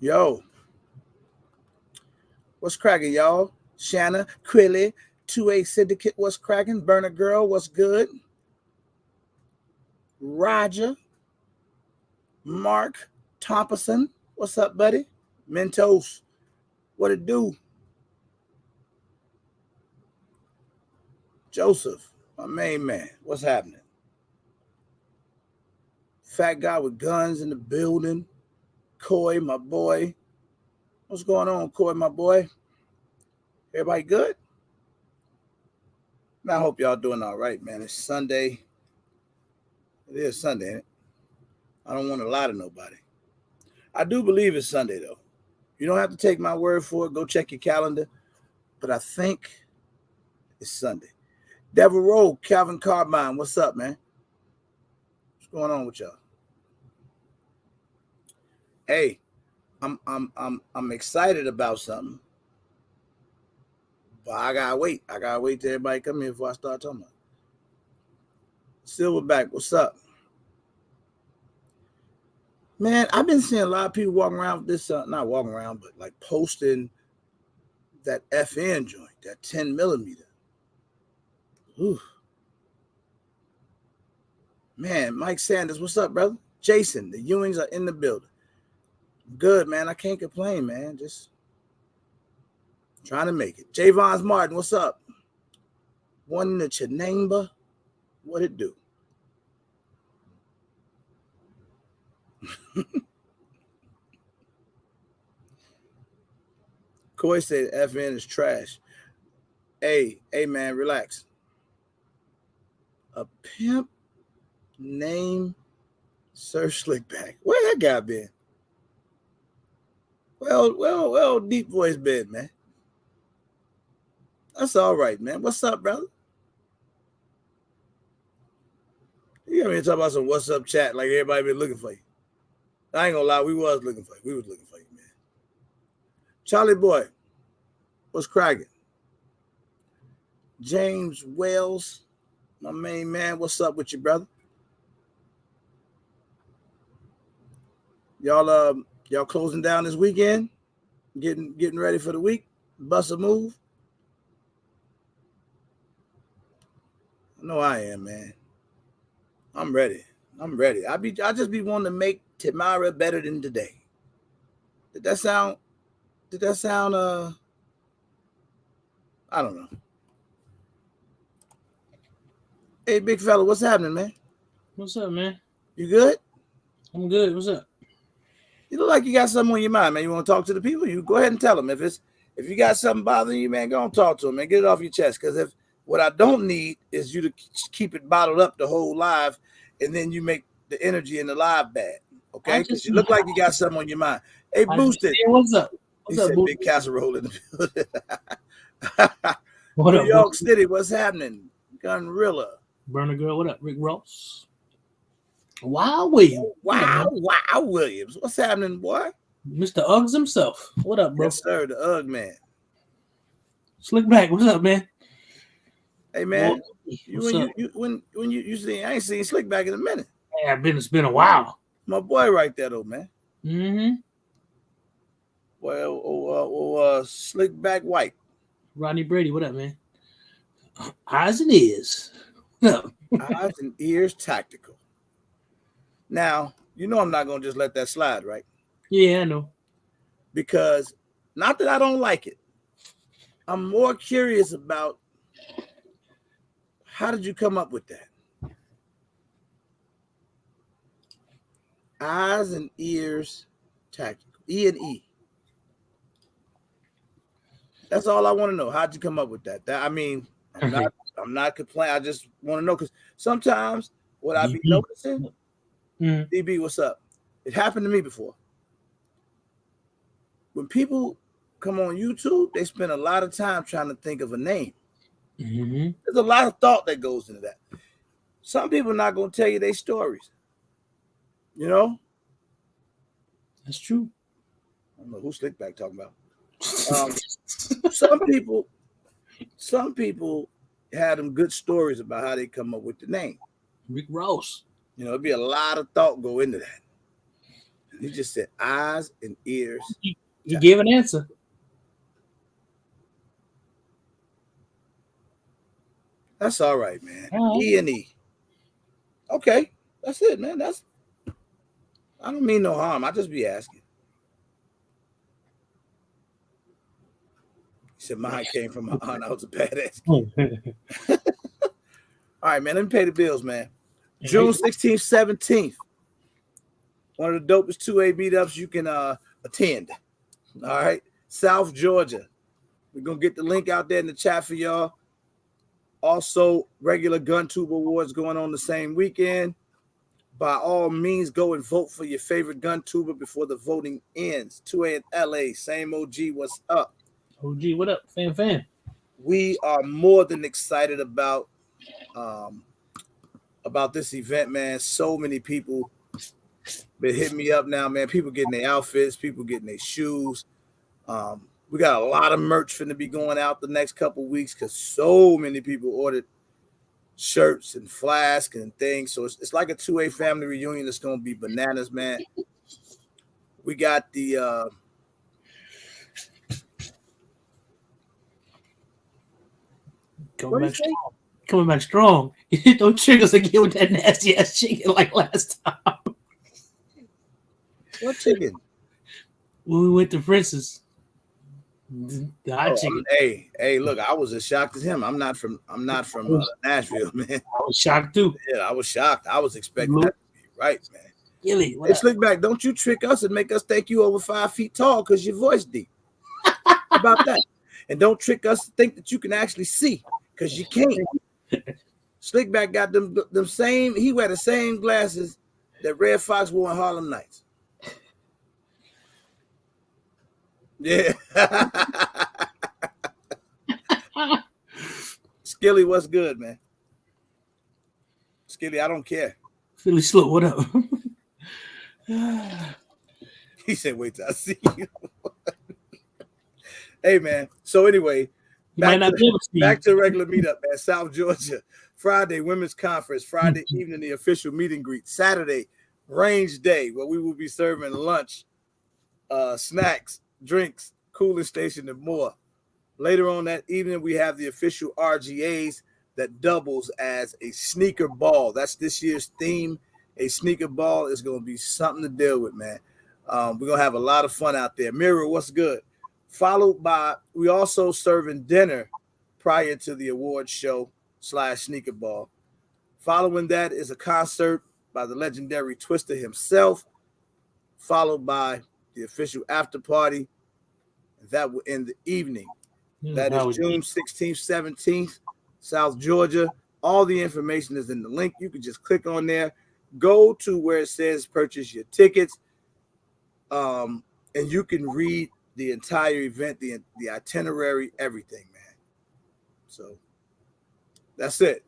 Yo, what's cracking, y'all? Shanna, Quilly, 2A Syndicate, what's cracking? Burner Girl, what's good? Roger, Mark, Thompson, what's up, buddy? Mentos, what it do? Joseph, my main man, what's happening? Fat guy with guns in the building. Coy, my boy. What's going on, Coy, my boy? Everybody good? Man, I hope y'all doing all right, man. It's Sunday. It is Sunday, ain't it? I don't want to lie to nobody. I do believe it's Sunday, though. You don't have to take my word for it. Go check your calendar. But I think it's Sunday. Devil Roll, Calvin Carbine, what's up, man? What's going on with y'all? Hey, I'm excited about something. But I gotta wait. I gotta wait till everybody come here before I start talking about it. Silverback, what's up? Man, I've been seeing a lot of people walking around with this, not walking around, but like posting that FN joint, that 10 millimeter. Ooh. Man, Mike Sanders, what's up, brother? Jason, the Ewings are in the building. Good, man. I can't complain, man. Just trying to make it. Javon's Martin, what's up? One in the Chenamba. What it do? Coy said FN is trash. Hey, man, relax. A pimp named Sir Slickback. Where that guy been? Well, deep voice bed, man. That's all right, man. What's up, brother? You got me to talk about some what's up chat like everybody been looking for you. I ain't gonna lie, we was looking for you. We was looking for you, man. Charlie boy, what's cracking? James Wells, my main man, what's up with you, brother? Y'all closing down this weekend? Getting ready for the week? Bust a move? I know I am, man. I'm ready. I just be wanting to make tomorrow better than today. Did that sound I don't know. Hey, big fella, what's happening, man? What's up, man? You good? I'm good. What's up? You look like you got something on your mind, man. You want to talk to the people? You go ahead and tell them. If you got something bothering you, man, go and talk to them, man. Get it off your chest. Because what I don't need is you to keep it bottled up the whole live, and then you make the energy in the live bad. Okay? Because you look like you got something on your mind. Hey, Boosted. What's up? What's he up, said Boosted? Big casserole in the building. What New up, York Boosted? City, what's happening? Gunrilla. Burner Girl, what up? Rick Ross. Wow, Williams. Wow, Williams. What's happening, boy? Mr. Uggs himself. What up, bro? Yes, sir, the Ugg man. Slick back. What's up, man? Hey, man. When you see, I ain't seen Slick back in a minute. Yeah, it's been a while. My boy right there, though, man. Mm-hmm. Well, Slick back white. Rodney Brady, what up, man? Eyes and ears. Eyes and ears tactical. Now, you know I'm not going to just let that slide, right? Yeah, I know. Because, not that I don't like it, I'm more curious about how did you come up with that? Eyes and ears tactical. E&E. That's all I want to know. How'd you come up with that? I'm not complaining. I just want to know because sometimes what I be noticing, DB, what's up? It happened to me before. When people come on YouTube, they spend a lot of time trying to think of a name. Mm-hmm. There's a lot of thought that goes into that. Some people are not going to tell you their stories. You know? That's true. I don't know who Slickback talking about. Some people had them good stories about how they come up with the name. Rick Ross. You know, it'd be a lot of thought go into that. He just said eyes and ears. He gave an answer. That's all right, man. All right. E&E. Okay, that's it, man. I don't mean no harm. I just be asking. He said mine came from my aunt. I was a badass. All right, man. Let me pay the bills, man. June 16th, 17th. One of the dopest 2A meetups you can attend. All right. South Georgia. We're going to get the link out there in the chat for y'all. Also, regular GunTube Awards going on the same weekend. By all means, go and vote for your favorite GunTuber before the voting ends. 2A in LA. Same OG. What's up? OG, what up? Fan. We are more than excited about this event, man. So many people been hitting me up now, man. People getting their outfits, people getting their shoes. We got a lot of merch finna be going out the next couple weeks because so many people ordered shirts and flasks and things. So it's like a 2A family reunion. It's gonna be bananas, man. We got the coming back strong. Don't trick us again with that nasty ass chicken like last time. What chicken? When we went to Prince's. The hot chicken. Hey, look, I was as shocked as him. I'm not from Nashville, man. I was shocked too. Yeah, I was shocked. I was expecting that to be right, man. Gilly, hey, Slickback, don't you trick us and make us think you over 5 feet tall because your voice deep. How about that? And don't trick us to think that you can actually see because you can't. Slickback got them same. He wear the same glasses that Red Fox wore in Harlem Nights. Yeah. Skilly, what's good, man? Skilly, I don't care. Philly Slow, what up? He said, wait till I see you. Hey, man. So anyway, back to regular meetup, man. South Georgia. Friday, women's conference. Friday evening, the official meet and greet. Saturday, range day, where we will be serving lunch, snacks, drinks, cooling station, and more. Later on that evening, we have the official RGAs that doubles as a sneaker ball. That's this year's theme. A sneaker ball is going to be something to deal with, man. We're going to have a lot of fun out there. Mirror, what's good? Followed by, we also serving dinner prior to the award show / sneaker ball. Following that is a concert by the legendary Twister himself, followed by the official after party. That will end the evening. That is June 16th, 17th, South Georgia. All the information is in the link. You can just click on there, go to where it says purchase your tickets, and you can read the entire event, the itinerary, everything, man. So that's it.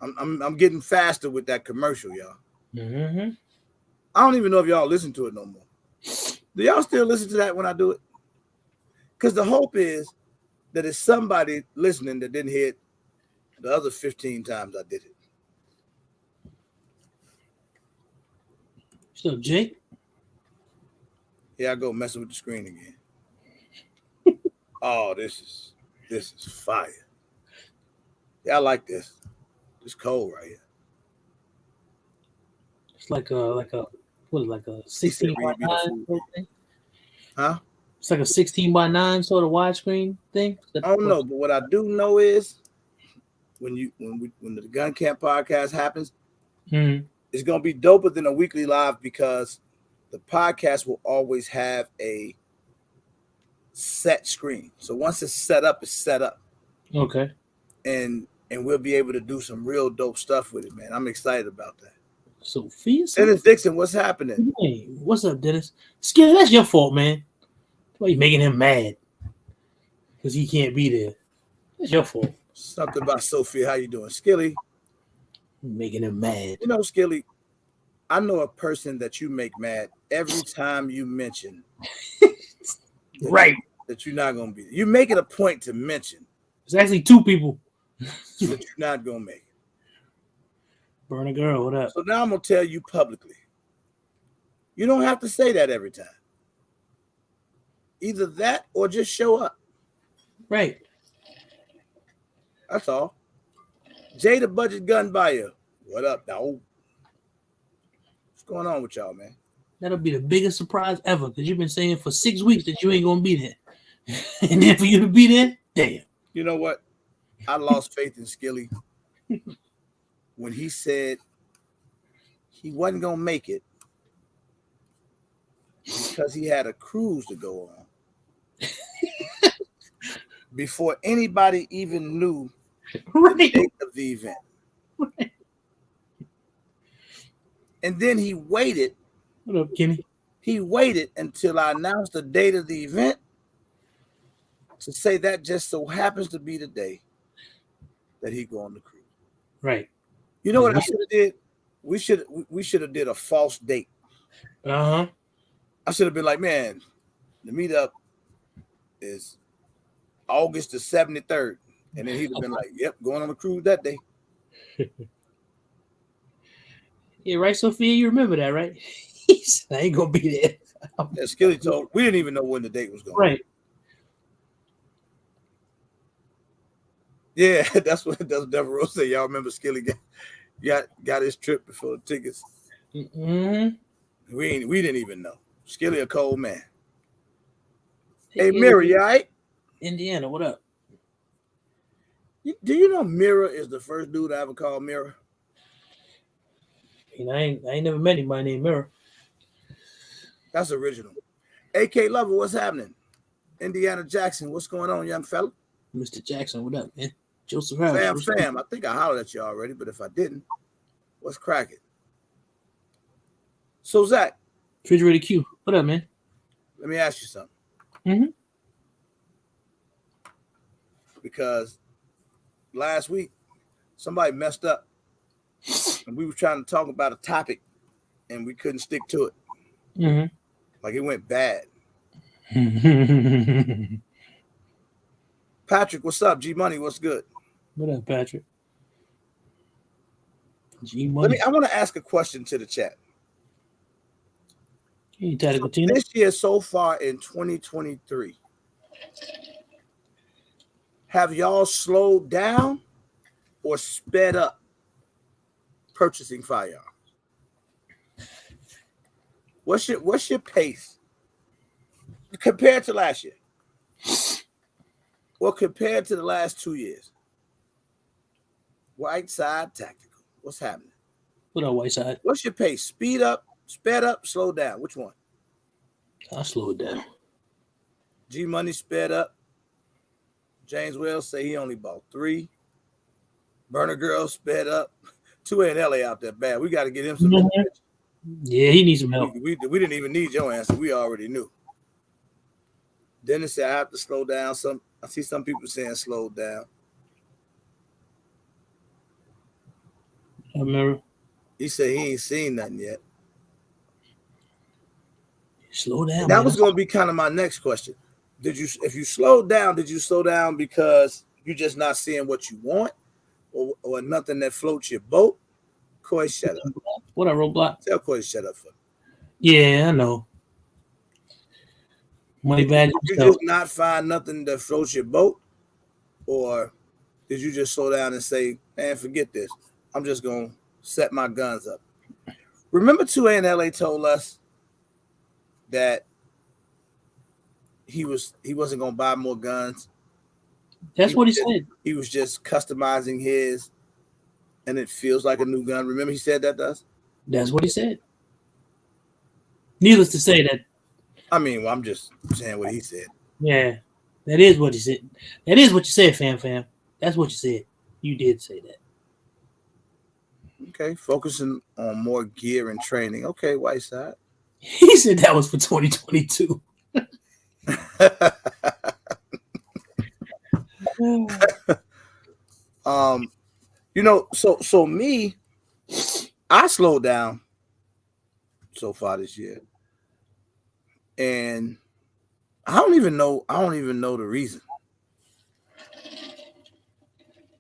I'm getting faster with that commercial, y'all. Mm-hmm. I don't even know if y'all listen to it no more. Do y'all still listen to that when I do it? Because the hope is that it's somebody listening that didn't hear it the other 15 times I did it. So, Jake? Here I go messing with the screen again. Oh, this is fire. Yeah, I like this. It's cold right here. It's like a 16 by 9 sort of thing? Huh? It's like a 16 by 9 sort of widescreen thing. I don't know, but what I do know is when the Gun Camp podcast happens, it's gonna be doper than a weekly live because the podcast will always have a set screen. So once it's set up, it's set up. Okay. And we'll be able to do some real dope stuff with it, man. I'm excited about that. Sophia? Dennis Dixon, what's happening? Hey, what's up, Dennis? Skilly, that's your fault, man. Why you making him mad? Because he can't be there. That's your fault. Something about Sophia. How you doing? Skilly. Making him mad. You know, Skilly, I know a person that you make mad every time you mention right that you're not gonna be. You make it a point to mention. It's actually two people that you're not gonna make it. Burn a girl, what up? So now I'm gonna tell you publicly You don't have to say that every time. Either that or just show up. Right. That's all. Jay the budget gun buyer. What up, dog? What's going on with y'all, man? That'll be the biggest surprise ever because you've been saying for 6 weeks that you ain't gonna be there, and then for you to be there, damn. You know what? I lost faith in Skilly when he said he wasn't gonna make it because he had a cruise to go on before anybody even knew Right. the date of the event. Right. And then he waited. What up, Kenny? He waited until I announced the date of the event to say that just so happens to be the day that he go on the cruise. Right. You know what I should have did? We should have did a false date. Uh-huh. I should have been like, man, the meetup is August the 73rd. And then he'd have been like, yep, going on a cruise that day. Yeah, right, Sophia? You remember that, right? He said, I ain't gonna be there. Yeah, Skilly told, we didn't even know when the date was going. Right. Yeah, that's Devereaux said. Y'all remember Skilly got his trip before the tickets. Mm-hmm. We didn't even know. Skilly a cold man. Hey, Mira, you all right? Indiana, what up? Do you know Mira is the first dude I ever called Mira? I ain't never met anybody named Mirror. That's original. AK Lover, what's happening? Indiana Jackson, what's going on, young fella? Mr. Jackson, what up, man? Joseph Fam, I think I hollered at you already, but if I didn't, what's cracking? So, Zach. Refrigerator Q, what up, man? Let me ask you something. Mm-hmm. Because last week, somebody messed up, and we were trying to talk about a topic, and we couldn't stick to it. Mm-hmm. Like it went bad. Patrick, what's up? G Money, what's good? What up, Patrick? G Money. I want to ask a question to the chat. Hey, so this year so far in 2023, have y'all slowed down or sped up purchasing firearms? What's your pace compared to last year? Well, compared to the last 2 years. White side tactical. What's happening? What up, white side? What's your pace? Speed up, sped up, slow down. Which one? I'll slow it down. G Money sped up. James Wells say he only bought 3. Burner Girl sped up. 2 in LA out there bad. We got to get him some help. Yeah, he needs some help. We didn't even need your answer. We already knew. Dennis said I have to slow down. I see some people saying slow down. I remember. He said he ain't seen nothing yet. Slow down. That was going to be kind of my next question. If you slowed down, did you slow down because you're just not seeing what you want, or nothing that floats your boat? Coy, shut up. What up, Roadblock? Tell Coy to shut up for me. Yeah, I know. Money bag. Did you just not find nothing that floats your boat, or did you just slow down and say, "Man, forget this. I'm just gonna set my guns up"? Remember, 2A in LA told us that he wasn't gonna buy more guns. That's what he said. He was just customizing his, and it feels like a new gun. Remember, he said that to us. That's what he said. Needless to say that. I mean, well, I'm just saying what he said. Yeah, that is what he said. That is what you said, fam. That's what you said. You did say that. Okay, focusing on more gear and training. Okay, Whiteside. He said that was for 2022. So me, I slowed down so far this year, and I don't even know the reason.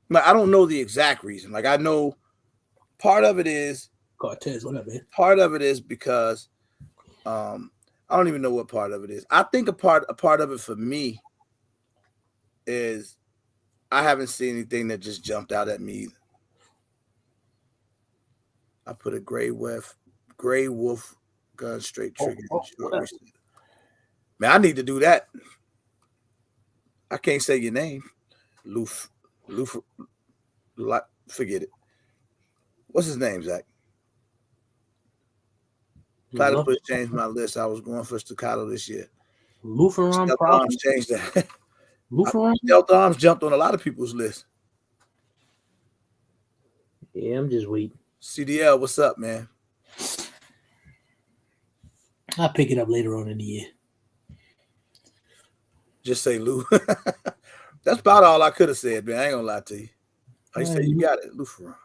Like, I don't know the exact reason. Like, I know part of it is Cortez. What up, man? Part of it is because I don't even know what part of it is. I think a part of it for me is I haven't seen anything that just jumped out at me either. I put a gray wolf gun straight trigger. Man, I need to do that. I can't say your name. Loof. Forget it. What's his name, Zach? Platypus changed my list. I was going for staccato this year. Lutheran Delta Arms changed that. Lutheran? Delta Arms jumped on a lot of people's list. Yeah, I'm just waiting. CDL, what's up, man? I'll pick it up later on in the year. Just say Lou. That's about all I could have said, man. I ain't gonna lie to you. I say you got it, Lutheran.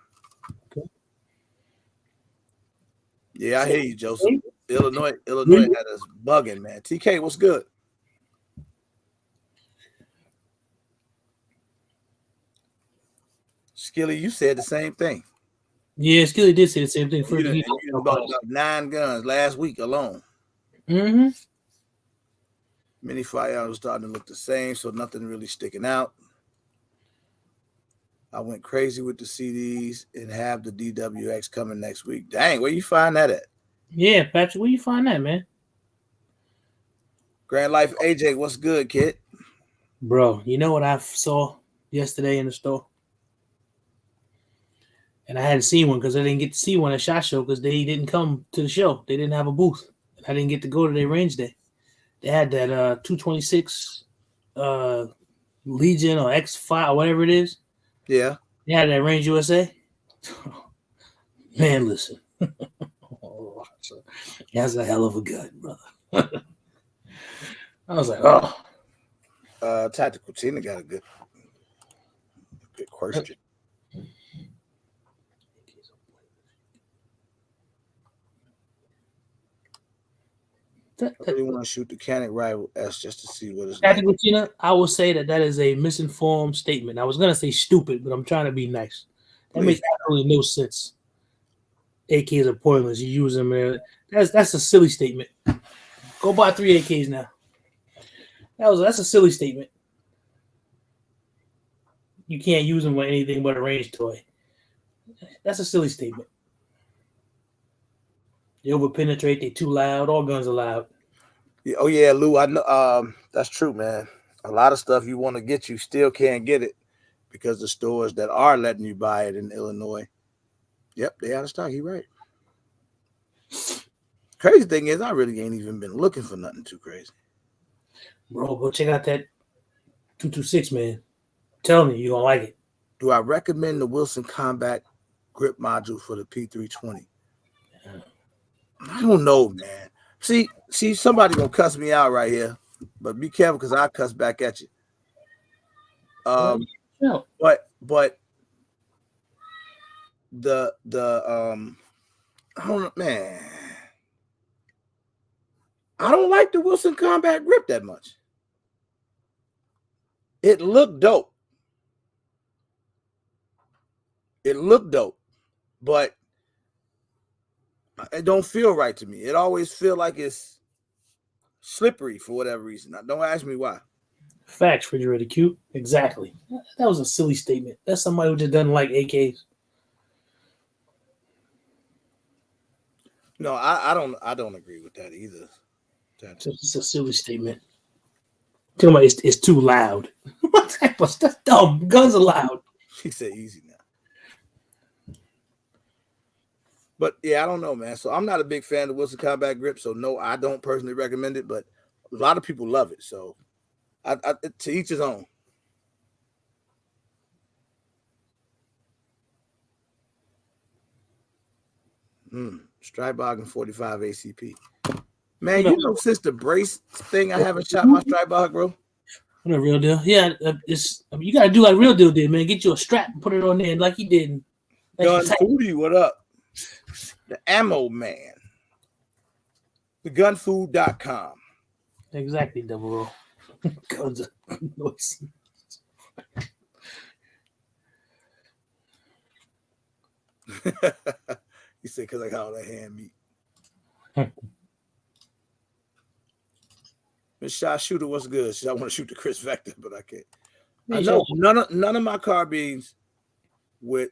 Okay. Yeah, I hear you, Joseph. Illinois had us bugging, man. TK, what's good? Skilly, you said the same thing. Yeah, Skilly did say the same thing. You bought about 9 guns last week alone. Mm-hmm. Many firearms starting to look the same, so nothing really sticking out. I went crazy with the CDs and have the DWX coming next week. Dang, where you find that at? Yeah, Patrick, where you find that, man? Grand Life AJ, what's good, kid? Bro, you know what I saw yesterday in the store? And I hadn't seen one because I didn't get to see one at SHOT Show because they didn't come to the show. They didn't have a booth. I didn't get to go to their range day. They had that 226 Legion or X5 or whatever it is. Yeah. They had that Range USA. Man, listen. That's a hell of a gun, brother. I was like, oh. Tactical Tina got a good question. I really want to shoot the Canic Rival S just to see what it's like. Tactical Tina, I will say that is a misinformed statement. I was going to say stupid, but I'm trying to be nice. That makes absolutely no sense. AKs are pointless. You use them. That's a silly statement. Go buy 3 AKs now. That's a silly statement. You can't use them with anything but a range toy. That's a silly statement. They overpenetrate. They too loud. All guns are loud. Yeah, oh yeah, Lou. I know. That's true, man. A lot of stuff you want to get, you still can't get it because the stores that are letting you buy it in Illinois, yep, they out of stock. You're right. Crazy thing is, I really ain't even been looking for nothing too crazy. Bro, go check out that 226, man. Tell me you're gonna like it. Do I recommend the Wilson Combat Grip Module for the P320? I don't know, man. See, somebody gonna cuss me out right here, but be careful because I cuss back at you. No. But the I don't know, man. I don't like the Wilson Combat Grip that much. It looked dope. But it don't feel right to me. It always feel like it's slippery for whatever reason. Now, don't ask me why. Facts, Refrigerator Q. Exactly. That was a silly statement. That's somebody who just doesn't like AKs. No, I don't agree with that either. It's a silly statement. Tell me it's too loud. That's dumb. Guns are loud. He said easy now. But yeah, I don't know, man. So I'm not a big fan of Wilson Combat Grip. So no, I don't personally recommend it, but a lot of people love it. So I to each his own. Strybog and 45 ACP. Man, you know, since the brace thing, I haven't shot my Strybog, bro. What a real deal. Yeah, you gotta do like Real Deal did, man. Get you a strap and put it on there like he did. Gun Foodie, what up? The Ammo Man. Thegunfood.com. Exactly, Double Roll. Guns are noise. You say because I got all that hand meat. Miss Shot Shooter, what's good? I want to shoot the Chris Vector, but I can't. I Hey, know none of my carbines with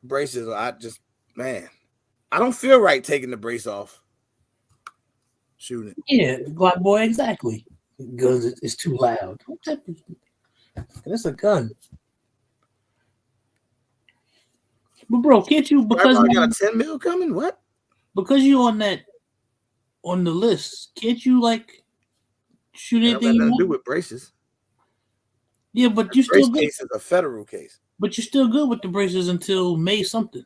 braces. I just man, I don't feel right taking the brace off. Shooting it. Yeah, Glock boy, exactly. Because it's too loud. That's a gun. But bro, can't you because I got a 10 mil coming? What? because you on the list, can't you like shoot That don't anything got you nothing to do want? with braces. Yeah, but The you brace still good. case is a federal case. But you're still good with the braces until May something.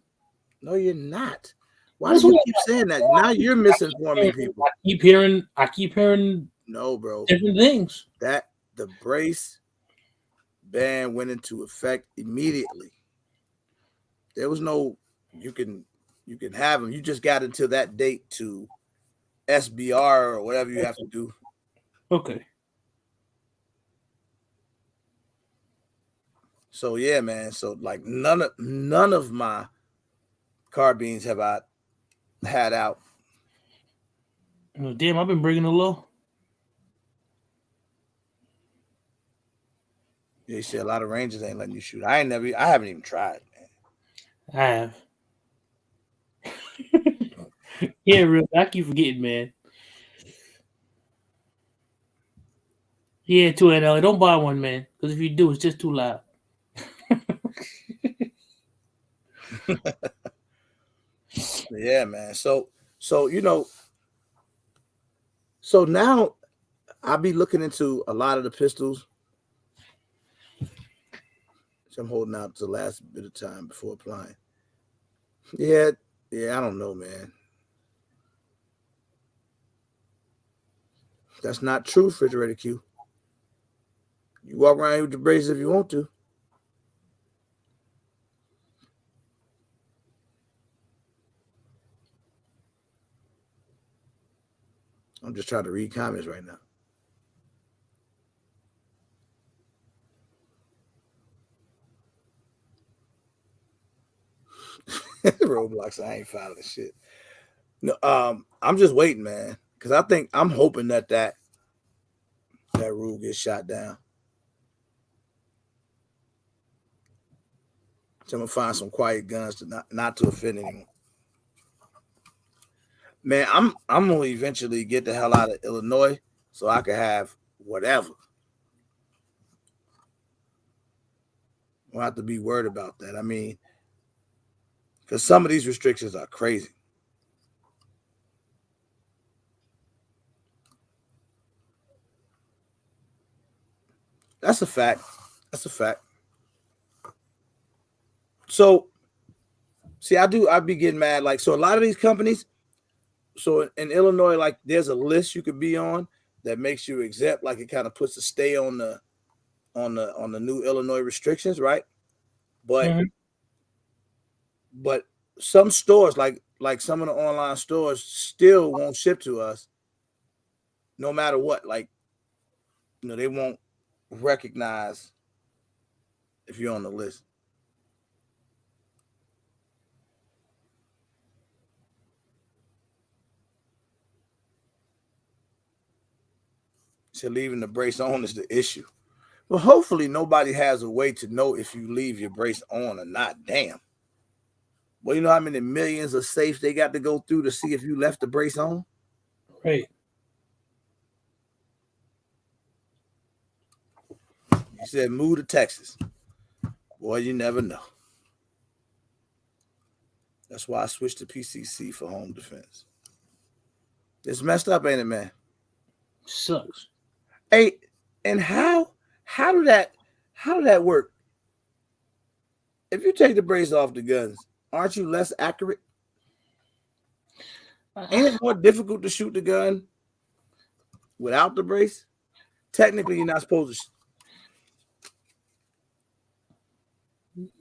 No, you're not. Why do That's you what keep saying that? Now you're misinforming people. I keep hearing No, bro. different things. That the brace ban went into effect immediately. There was no you can have them. You just got until that date to SBR or whatever you have to do. Okay. So yeah, man. So like none of my carbines have I had out. Oh, damn, I've been breaking the law. They say a lot of rangers ain't letting you shoot. I haven't even tried, man. I have. Yeah, real. I keep forgetting, man. Yeah, too, and don't buy one, man. Because if you do, it's just too loud. Yeah, man. So so now I'll be looking into a lot of the pistols. So I'm holding out the last bit of time before applying. Yeah, I don't know, man. That's not true, refrigerator Q. You walk around with the braces if you want to. I'm just trying to read comments right now. Roblox, I ain't filing shit. No, I'm just waiting, man, because I'm hoping that rule gets shot down. So I'm gonna find some quiet guns to not to offend anyone. Man, I'm gonna eventually get the hell out of Illinois so I can have whatever. I don't have to be worried about that. I mean, because some of these restrictions are crazy. That's a fact. That's a fact. So, see, I'd be getting mad. Like, so a lot of these companies, so in Illinois, like, there's a list you could be on that makes you exempt. Like, it kind of puts a stay on the new Illinois restrictions, right? But Mm-hmm. but some stores, like some of the online stores, still won't ship to us, no matter what. Like, they won't recognize if you're on the list. So leaving the brace on is the issue. Well, hopefully nobody has a way to know if you leave your brace on or not. Damn. Well, you know how many millions of safes they got to go through to see if you left the brace on? Right. You said move to Texas. Boy, you never know. That's why I switched to PCC for home defense. It's messed up, ain't it, man? Sucks. Hey, and how did that work? If you take the brace off the guns, aren't you less accurate? Ain't it more difficult to shoot the gun without the brace? Technically, you're not supposed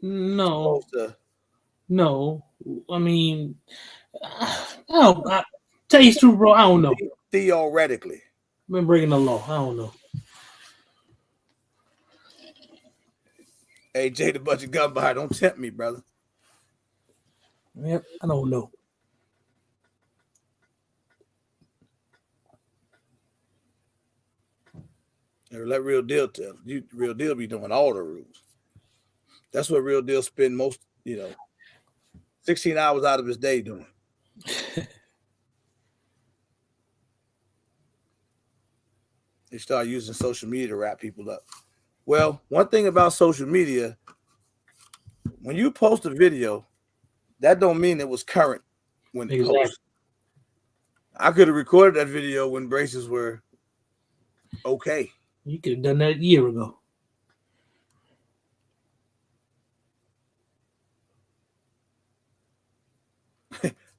No. to. No. I mean, I don't. Tell you the truth, bro. I don't know. Theoretically. I've been breaking the law. I don't know. Hey, Jay, the budget gun buyer, don't tempt me, brother. Yep. I don't know. Or let Real Deal tell. Real Deal be doing all the rules. That's what Real Deal spend most, 16 hours out of his day doing. They start using social media to wrap people up. Well, one thing about social media, when you post a video, that don't mean it was current when it posted. I could have recorded that video when braces were okay. You could have done that a year ago.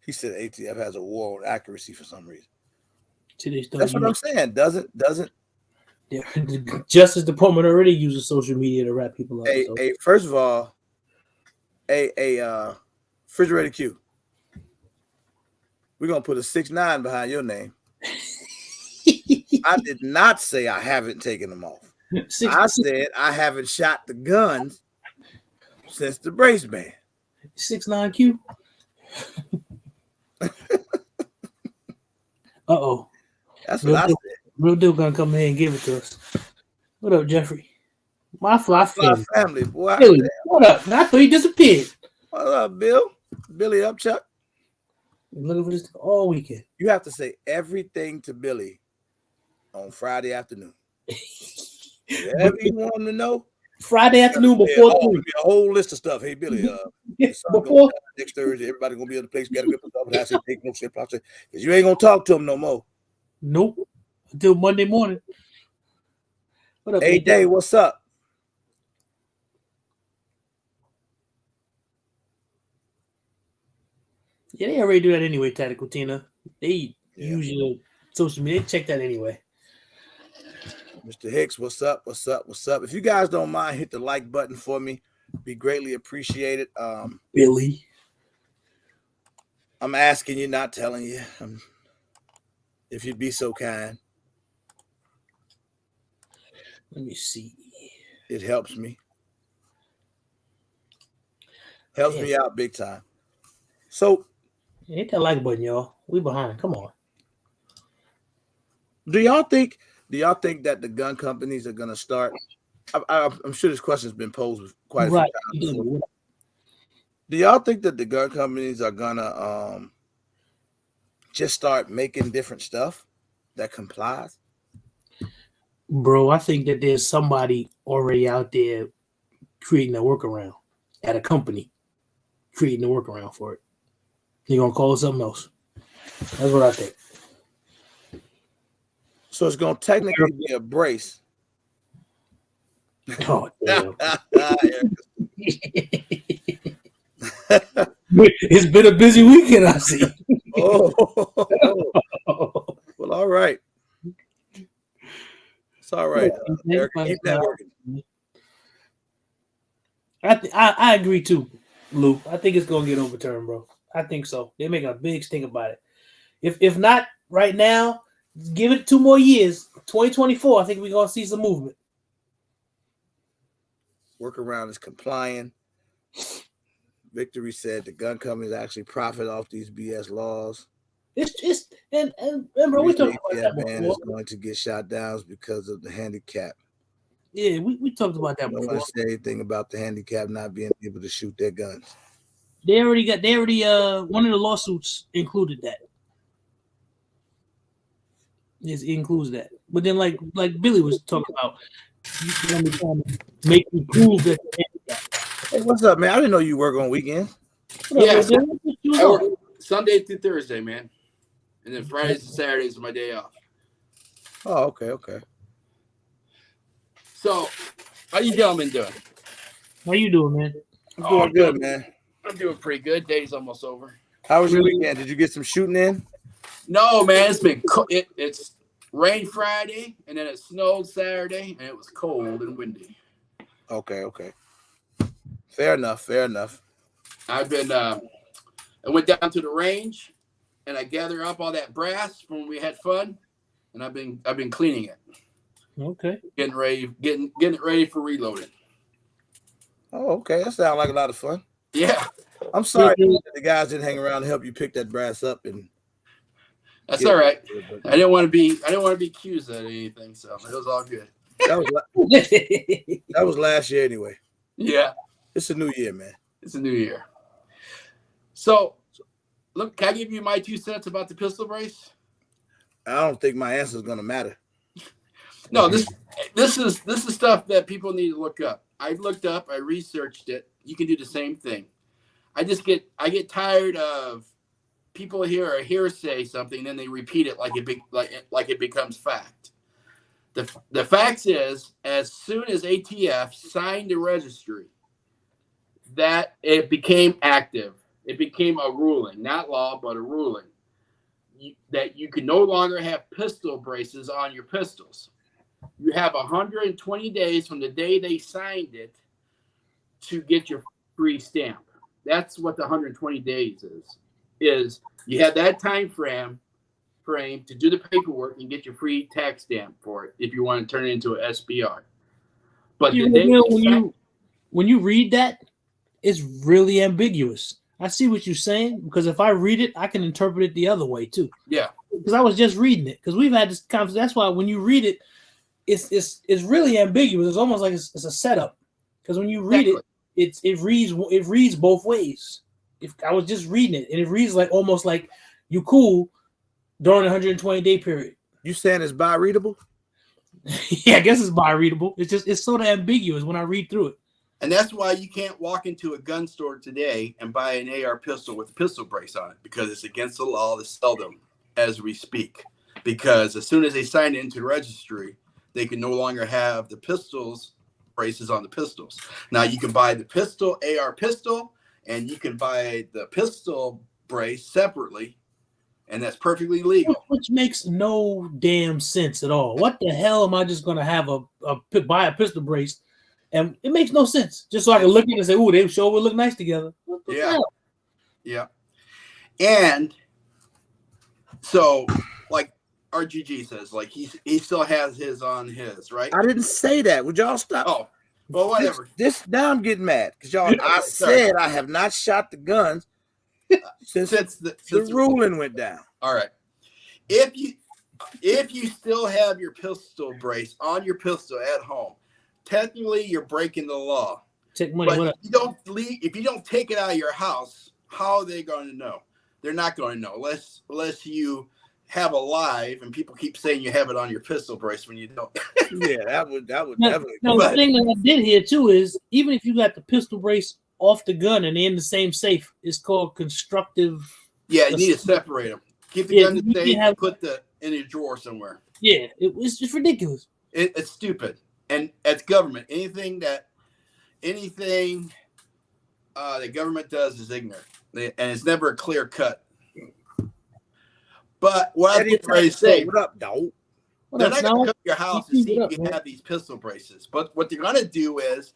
He said ATF has a war on accuracy for some reason. That's what I'm saying. Doesn't the Justice Department already uses social media to wrap people up. First of all, refrigerator Q. We're gonna put a 6'9" behind your name. I did not say I haven't taken them off. I said I haven't shot the guns since the brace ban. 6'9" Q. Uh-oh. That's what I said. Real Deal gonna come here and give it to us. What up, Jeffrey? My fly family, boy. Billy, what up? I thought he disappeared. What up, Bill? Billy up, Chuck? I'm looking for this all weekend. You have to say everything to Billy on Friday afternoon. Whatever you want him to know. Friday afternoon before a whole list of stuff. Hey, Billy, before next Thursday, everybody gonna be in the place. Gotta whip up and I say take no shit, because you ain't gonna talk to him no more. Nope. Until Monday morning. What up, hey, Day? What's up? Yeah, they already do that anyway, Tactical Tina. They use your social media. They check that anyway. Mr. Hicks, what's up? What's up? What's up? If you guys don't mind, hit the like button for me. Be greatly appreciated. Billy. I'm asking you, not telling you. If you'd be so kind. Let me see. It helps me. Helps me out big time. So hit that like button, y'all. We behind. Come on. Do y'all think that the gun companies are going to start? I'm sure this question's been posed quite a few times before. Do y'all think that the gun companies are going to just start making different stuff that complies? Bro, I think that there's somebody already out there creating a workaround at a company, creating a workaround for it. They're going to call it something else. That's what I think. So it's going to technically be a brace. Oh, damn. It's been a busy weekend, I see. Well, all right. It's all right. Eric, keep that working. I agree too, Luke. I think it's going to get overturned, bro. I think so. They're making a big stink about it. If not right now, give it 2 more years. 2024, I think we're going to see some movement. Workaround is complying. Victory said the gun companies actually profit off these BS laws. It's and remember we talked about that man is going to get shot down because of the handicap. Yeah, we talked about that before. I don't want to say anything about the handicap not being able to shoot their guns. They already one of the lawsuits included that. It includes that. But then like Billy was talking about, you trying to make you prove that the handicap. Hey, what's up, man? I didn't know you work on weekends. Yeah, I work Sunday through Thursday, man. And then Fridays and Saturdays are my day off. Oh, okay. So, how you gentlemen doing? How you doing, man? I'm doing good, man. I'm doing pretty good. Day's almost over. How was your weekend? Did you get some shooting in? No, man. It's been it's rained Friday, and then it snowed Saturday, and it was cold and windy. Okay. Fair enough. I've been I went down to the range, and I gathered up all that brass from when we had fun, and I've been cleaning it. Okay. Getting it ready for reloading. Oh, okay. That sounds like a lot of fun. Yeah. I'm sorry that the guys didn't hang around to help you pick that brass up, and that's all right. I didn't want to be accused of anything, so it was all good. That was last year anyway. Yeah. It's a new year, man. It's a new year. So, look, can I give you my 2 cents about the pistol brace? I don't think my answer is gonna matter. No, this is stuff that people need to look up. I looked up, I researched it. You can do the same thing. I get tired of people hear a hearsay something, then they repeat it like it becomes fact. The fact is, as soon as ATF signed the registry, that it became active. It became a ruling, not law, but a ruling, that you can no longer have pistol braces on your pistols. You have 120 days from the day they signed it to get your free stamp. That's what the 120 days is you have that time frame to do the paperwork and get your free tax stamp for it if you want to turn it into an SBR. But when you read that, it's really ambiguous. I see what you're saying, because if I read it, I can interpret it the other way too. Yeah. Because I was just reading it. Because we've had this conversation. That's why when you read it, it's really ambiguous. It's almost like it's a setup. Because when you read it, it reads both ways. If I was just reading it, and it reads like almost like you cool during the 120-day period. You saying it's bi-readable? Yeah, I guess it's bi-readable. It's sort of ambiguous when I read through it. And that's why you can't walk into a gun store today and buy an AR pistol with a pistol brace on it, because it's against the law to sell them as we speak. Because as soon as they sign it into the registry, they can no longer have the pistols braces on the pistols. Now you can buy the pistol, AR pistol, and you can buy the pistol brace separately, and that's perfectly legal. Which makes no damn sense at all. What the hell am I just going to have buy a pistol brace? And it makes no sense. Just so I can look at it and say, "Ooh, they sure would look nice together." What the hell? Yeah. And so, like RGG says, like he still has his on his, right? I didn't say that. Would y'all stop? Oh, well, whatever. This now I'm getting mad because y'all. I said I have not shot the guns since the ruling went down. All right. If you still have your pistol brace on your pistol at home, technically you're breaking the law. Take money. But if you don't take it out of your house, how are they going to know? They're not going to know unless you have a live and people keep saying you have it on your pistol brace when you don't. Yeah, that would definitely. Now, the thing that I did here too is, even if you got the pistol brace off the gun and they're in the same safe, it's called constructive. Yeah, you need to separate them. Keep the gun in the safe and put in your drawer somewhere. Yeah, it's just ridiculous. It's stupid. And as government, anything that the government does is ignorant, and it's never a clear cut. But what I'm ready to say, what up, dog? They're not going to come to your house and see if you have these pistol braces. But what they're going to do is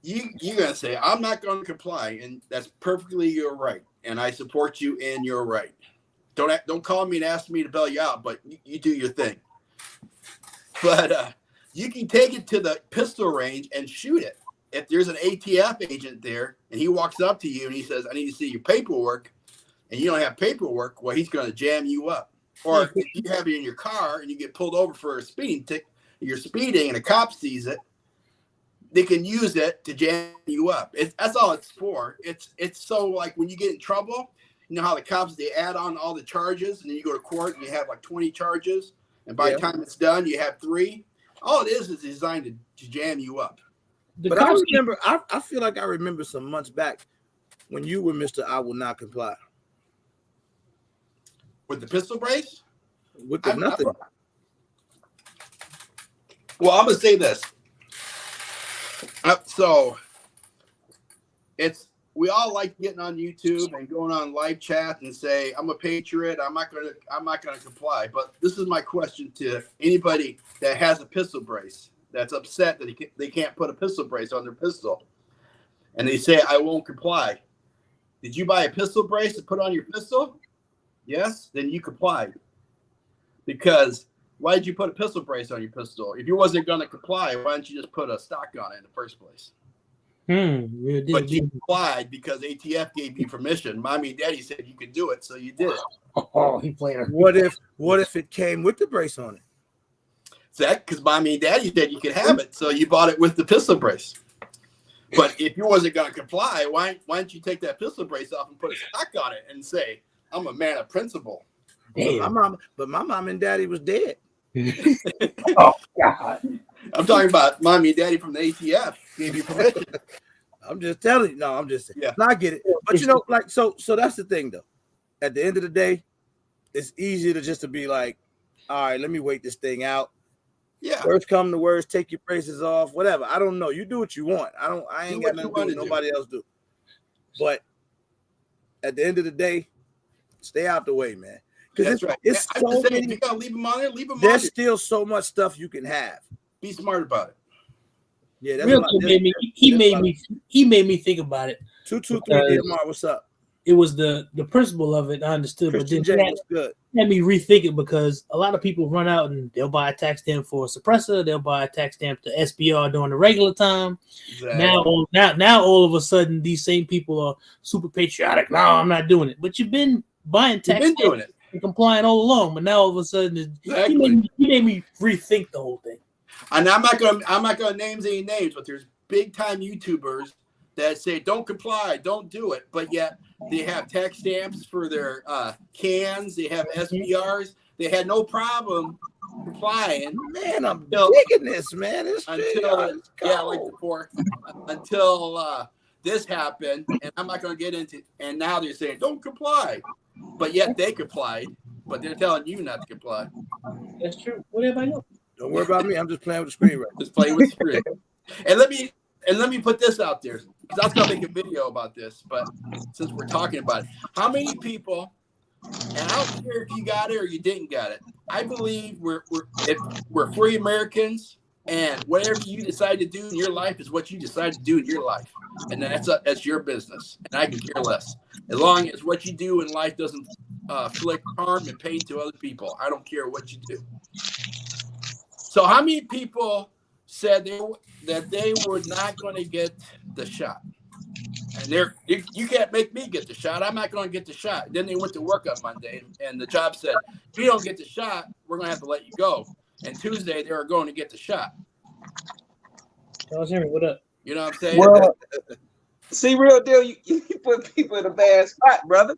you're going to say, "I'm not going to comply," and that's perfectly your right, and I support you in your right. Don't call me and ask me to bail you out, but you do your thing. But you can take it to the pistol range and shoot it. If there's an ATF agent there and he walks up to you and he says, "I need to see your paperwork," and you don't have paperwork, well, he's going to jam you up. Or if you have it in your car and you get pulled over for a speeding ticket, you're speeding and a cop sees it, they can use it to jam you up. That's all it's for. It's so, like, when you get in trouble, you know how the cops, they add on all the charges and then you go to court and you have like 20 charges, and by the time it's done, you have 3. All it is designed to jam you up. But I remember, I feel like I remember some months back when you were Mr. I will not comply. With the pistol brace? With the nothing. Well, I'm going to say this. So we all like getting on YouTube and going on live chat and say, "I'm a patriot. I'm not going to comply." But this is my question to anybody that has a pistol brace that's upset that they can't put a pistol brace on their pistol, and they say, "I won't comply." Did you buy a pistol brace to put on your pistol? Yes, then you complied. Because why did you put a pistol brace on your pistol? If you wasn't going to comply, why didn't you just put a stock on it in the first place? But you complied because ATF gave you permission. Mommy and Daddy said you could do it, so you did it. Oh, he played her. What if it came with the brace on it? Zach, because mommy and daddy said you could have it, so you bought it with the pistol brace. But if you wasn't going to comply, why don't you take that pistol brace off and put a stock on it and say, I'm a man of principle? But my mom and daddy was dead. Oh God! I'm talking about mommy and daddy from the ATF gave you permission. I'm just telling you. No, I'm just saying. Yeah. No, I get it. But you know, like so that's the thing though. At the end of the day, it's easier to be like, all right, let me wait this thing out. Yeah. Worst come to worst, take your braces off, whatever. I don't know. You do what you want. I ain't got nothing to do what nobody else do. But at the end of the day, stay out the way, man. Because it's so many. If you gotta leave them on there, leave them on there's there. still so much stuff you can have. Be smart about it. Yeah, that's Real he made me think about it. 223 DMR, what's up? It was the principle of it I understood, Christian but then good. Had me rethink it because a lot of people run out and they'll buy a tax stamp for a suppressor, they'll buy a tax stamp to SBR during the regular time. Exactly. Now all of a sudden these same people are super patriotic. No, I'm not doing it. But you've been buying tax stamps doing it and complying all along, but now all of a sudden you made me rethink the whole thing. And I'm not gonna name any names, but there's big time YouTubers that say don't comply, don't do it, but yet they have tax stamps for their cans, they have SBRs, they had no problem complying. Man, I'm digging this, man. Until this happened, and I'm not gonna get into. And now they're saying don't comply, but yet they complied, but they're telling you not to comply. That's true. Whatever I know. Don't worry about me. I'm just playing with the screen right now. Just playing with the screen. And let me put this out there, because I was gonna make a video about this, but since we're talking about it, how many people, and I don't care if you got it or you didn't got it, I believe we're free Americans, and whatever you decide to do in your life is what you decide to do in your life, and that's your business, and I can care less, as long as what you do in life doesn't inflict harm and pain to other people. I don't care what you do. So how many people said that they were not going to get the shot? And you can't make me get the shot. I'm not going to get the shot. Then they went to work on Monday, and the job said, if you don't get the shot, we're going to have to let you go. And Tuesday, they were going to get the shot. Charles Henry, what up? You know what I'm saying? Well, see, real deal, you put people in a bad spot, brother.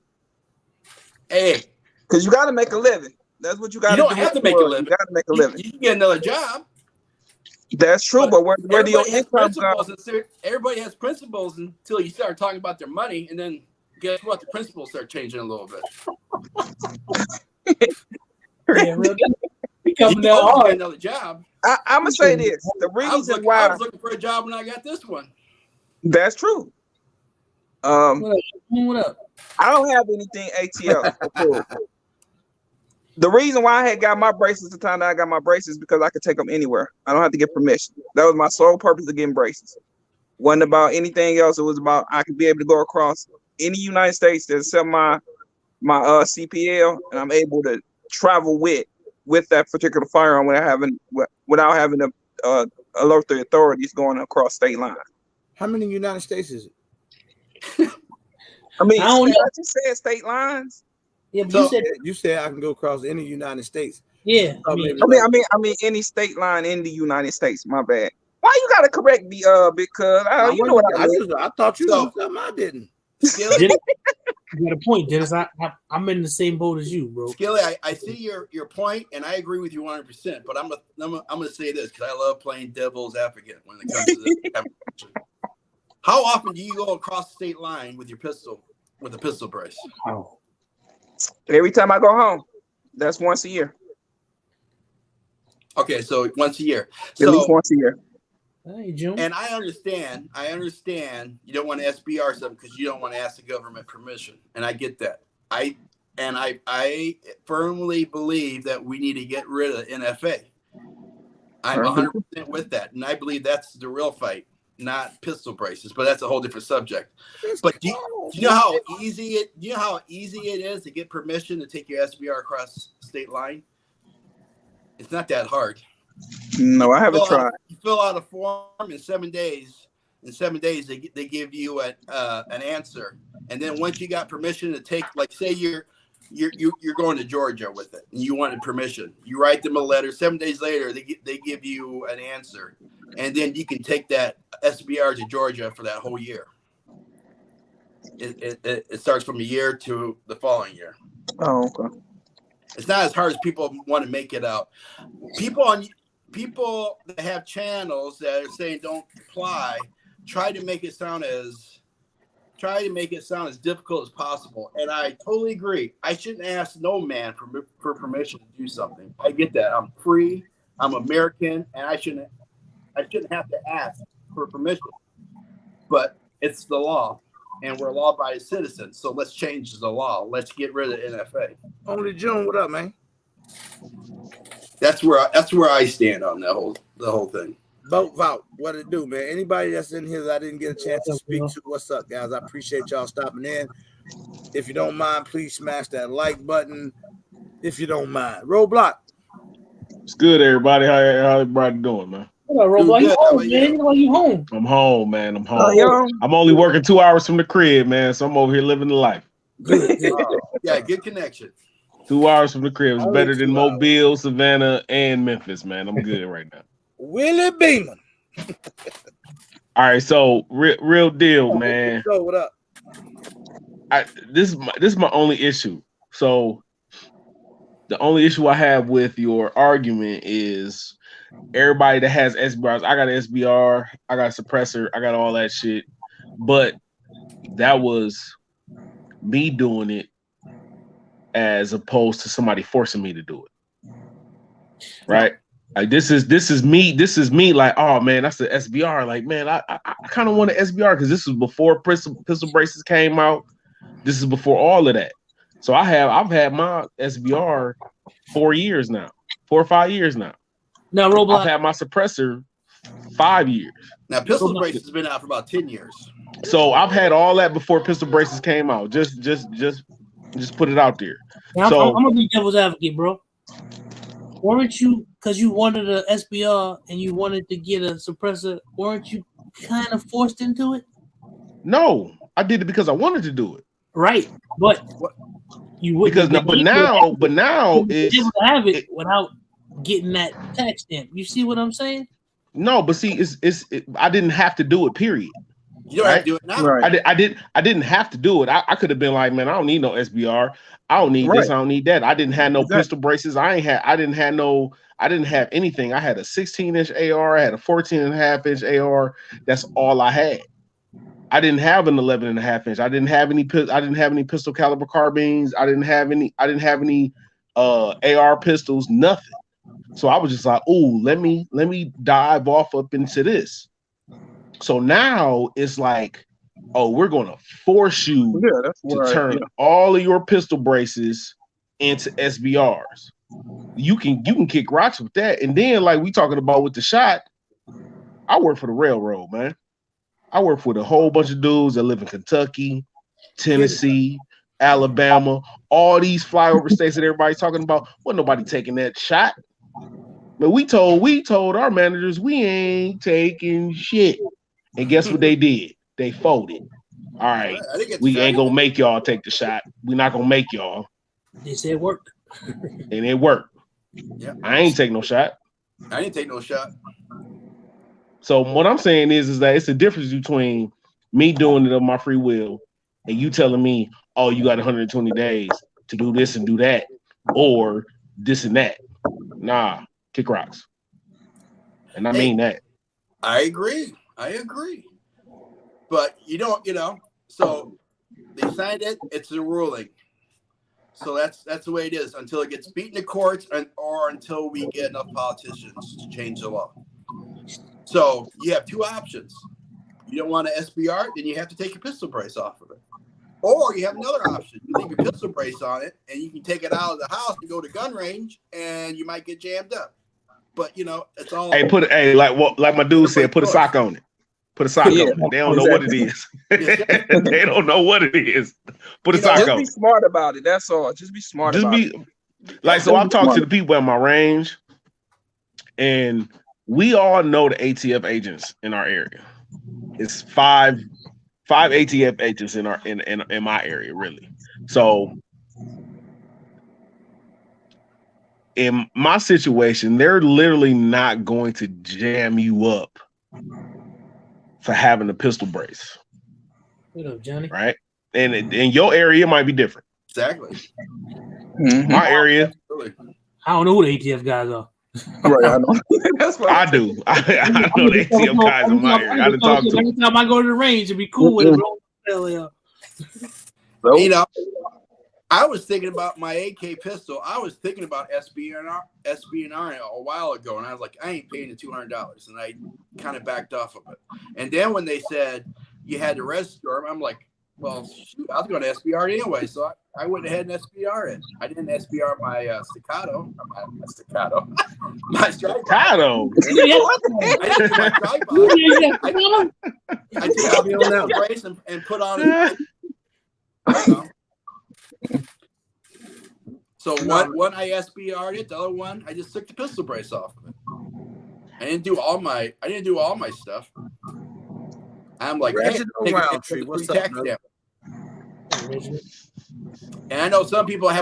Hey. Because you got to make a living. That's what you got to do. You don't have to make a living. You got to make a living. You can get another job. That's true, but where do your income go? Everybody has principles until you start talking about their money, and then guess what? The principles start changing a little bit. Yeah, you coming down hard. Another job. I'm gonna say this: the reason why I was looking for a job when I got this one. That's true. What up? I don't have anything ATL. The reason why I had got my braces the time that I got my braces because I could take them anywhere. I don't have to get permission. That was my sole purpose of getting braces. Wasn't about anything else. It was about I could be able to go across any United States that accept my CPL, and I'm able to travel with that particular firearm without having to alert the authorities going across state lines. How many United States is it? I mean, I just said state lines. Yeah, but so you said I can go across any United States. Yeah, I mean any state line in the United States. My bad. Why you gotta correct me? Because you know what I thought you knew something I didn't. You got a point, Dennis. I'm in the same boat as you, bro. Skilly, I see your point, and I agree with you 100%. But I'm gonna say this because I love playing devil's advocate when it comes to this. How often do you go across the state line with a pistol brace? Oh. Every time I go home. That's once a year. Okay, so once a year. At least once a year. Hey, June. And I understand you don't want to SBR something because you don't want to ask the government permission. And I get that. I firmly believe that we need to get rid of NFA. I'm 100% with that. And I believe that's the real fight, not pistol braces, but that's a whole different subject. But do you know how easy it is to get permission to take your SBR across the state line? It's not that hard. No, I haven't tried. You fill out a form in 7 days. In 7 days, they give you an answer. And then once you got permission to take, like, say you're you're going to Georgia with it, and you wanted permission. You write them a letter. 7 days later, they give you an answer, and then you can take that SBR to Georgia for that whole year. It starts from a year to the following year. Oh, okay. It's not as hard as people want to make it out. People that have channels that are saying don't apply try to make it sound as difficult as possible. And I totally agree. I shouldn't ask no man for permission to do something. I get that. I'm free. I'm American, and I shouldn't have to ask for permission. But it's the law, and we're law-abiding citizens. So let's change the law. Let's get rid of NFA. Only June, what up, man? That's where I stand on the whole thing. Vote, what it do, man? Anybody that's in here that I didn't get a chance to speak to, what's up, guys? I appreciate y'all stopping in. If you don't mind, please smash that like button. If you don't mind, Roadblock. It's good, everybody. How everybody doing, man? What up, Roadblock? You home, man? Why you home? I'm home, man. I'm home. I'm only working 2 hours from the crib, man. So I'm over here living the life. Good. Yeah, good connection. 2 hours from the crib is better than Mobile, Savannah, and Memphis, man. I'm good right now. Willie Beeman. All right, so real deal, man. So what up? This is my only issue. So the only issue I have with your argument is everybody that has SBRs. I got an SBR, I got a suppressor, I got all that shit, but that was me doing it as opposed to somebody forcing me to do it. Right? Like this is me like, oh man, that's the SBR. Like, man, I kind of want an SBR because this was before pistol braces came out. This is before all of that. So I've had my SBR 4 years now, 4 or 5 years now. Now, Roadblock, I've had my suppressor 5 years. Now, pistol braces has been out for about 10 years. So I've had all that before pistol braces came out. Just put it out there. now, So I'm gonna be devil's advocate, bro. Weren't you, because you wanted an SBR and you wanted to get a suppressor, weren't you kind of forced into it? no, I did it because I wanted to do it. Right, but you wouldn't. But now it's able to have it without getting that tax stamp. You see what I'm saying? No, but see, I didn't have to do it. Period. You don't have to do it now. Right. I didn't have to do it. I could have been like, man, I don't need no SBR. I don't need this. I don't need that. I didn't have no pistol braces. I didn't have anything. I had a 16-inch AR. I had a 14.5-inch AR. That's all I had. I didn't have an 11.5-inch. I didn't have any pistol caliber carbines. I didn't have any AR pistols. Nothing. So I was just like, ooh, let me dive off up into this. So now it's like, oh, we're gonna force you to turn all of your pistol braces into SBRs. You can kick rocks with that. And then, like we talking about with the shot, I work for the railroad, man. I work with a whole bunch of dudes that live in Kentucky, Tennessee, Alabama, all these flyover states that everybody's talking about. Wasn't nobody taking that shot. But we told our managers we ain't taking shit. And guess what they did? They folded. All right, we ain't gonna make y'all take the shot. We're not gonna make y'all. They said it worked. And it worked. Yeah. I ain't take no shot. I didn't take no shot. So what I'm saying is that it's a difference between me doing it of my free will and you telling me, oh, you got 120 days to do this and do that, or this and that. Nah, kick rocks. And I mean that. I agree. But so they signed it, it's a ruling. So that's the way it is until it gets beaten in courts or until we get enough politicians to change the law. So you have two options. You don't want an SBR, then you have to take your pistol brace off of it. Or you have another option. You leave your pistol brace on it and you can take it out of the house and go to gun range and you might get jammed up. But it's all like my dude said, put a sock on it. Put a sock on it. They don't know what it is. They don't know what it is. Put a sock on it. Just be smart about it. That's all. Just be smart about it. So I'm talking to the people at my range, and we all know the ATF agents in our area. It's five ATF agents in my area, really. So in my situation, they're literally not going to jam you up for having a pistol brace. What up, Johnny? Right? And in your area, it might be different. Exactly. Mm-hmm. My area. I don't know who the ATF guys are. Right, I know. That's what I do. I know the ATF guys in my area. I done talked to them. Every time I go to the range, it'd be cool with it. You know, I was thinking about my AK pistol. I was thinking about SBNR a while ago, and I was like, I ain't paying the $200, and I kind of backed off of it. And then when they said you had to register, I'm like, well, shoot, I was going to SBR it anyway, so I went ahead and SBR it. I didn't SBR my staccato, my strike. Staccato. I didn't do my strike bomb. I took out the brace and put on it. So one I SBR'd it, the other one I just took the pistol brace off of it. I didn't do all my stuff. I'm like, hey, Roundtree, what's up, brother? And I know some people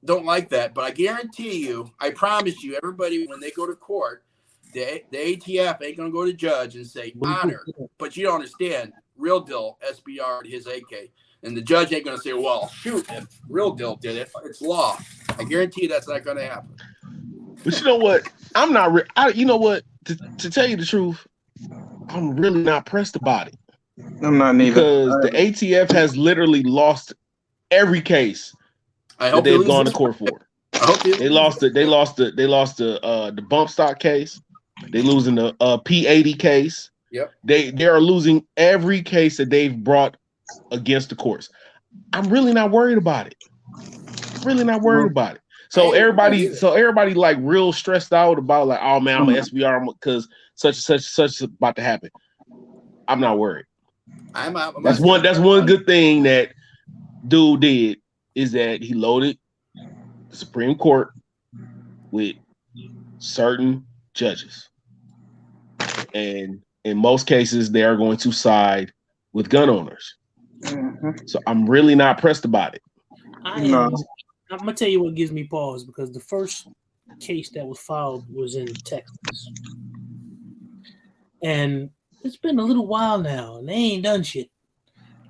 don't like that, but I guarantee you, I promise you, everybody when they go to court, the ATF ain't gonna go to judge and say honor, but you don't understand. Real deal SBR'd his AK. And the judge ain't going to say, well, shoot, if Real Deal did it, it's law. I guarantee you that's not going to happen. But you know what? I'm not, you know what? To tell you the truth, I'm really not pressed about it. I'm not neither. Because the ATF has literally lost every case that they've gone to court for. They lost the bump stock case. They're losing the P80 case. Yep. They are losing every case that they've brought against the courts. I'm really not worried about it. So everybody like real stressed out about like, oh man, I'm an SBR because such is about to happen. I'm not worried. That's one good thing that dude did is that he loaded the Supreme Court with certain judges, and in most cases they are going to side with gun owners. Mm-hmm. So I'm really not pressed about it. I'm gonna tell you what gives me pause, because the first case that was filed was in Texas, and it's been a little while now, and they ain't done shit.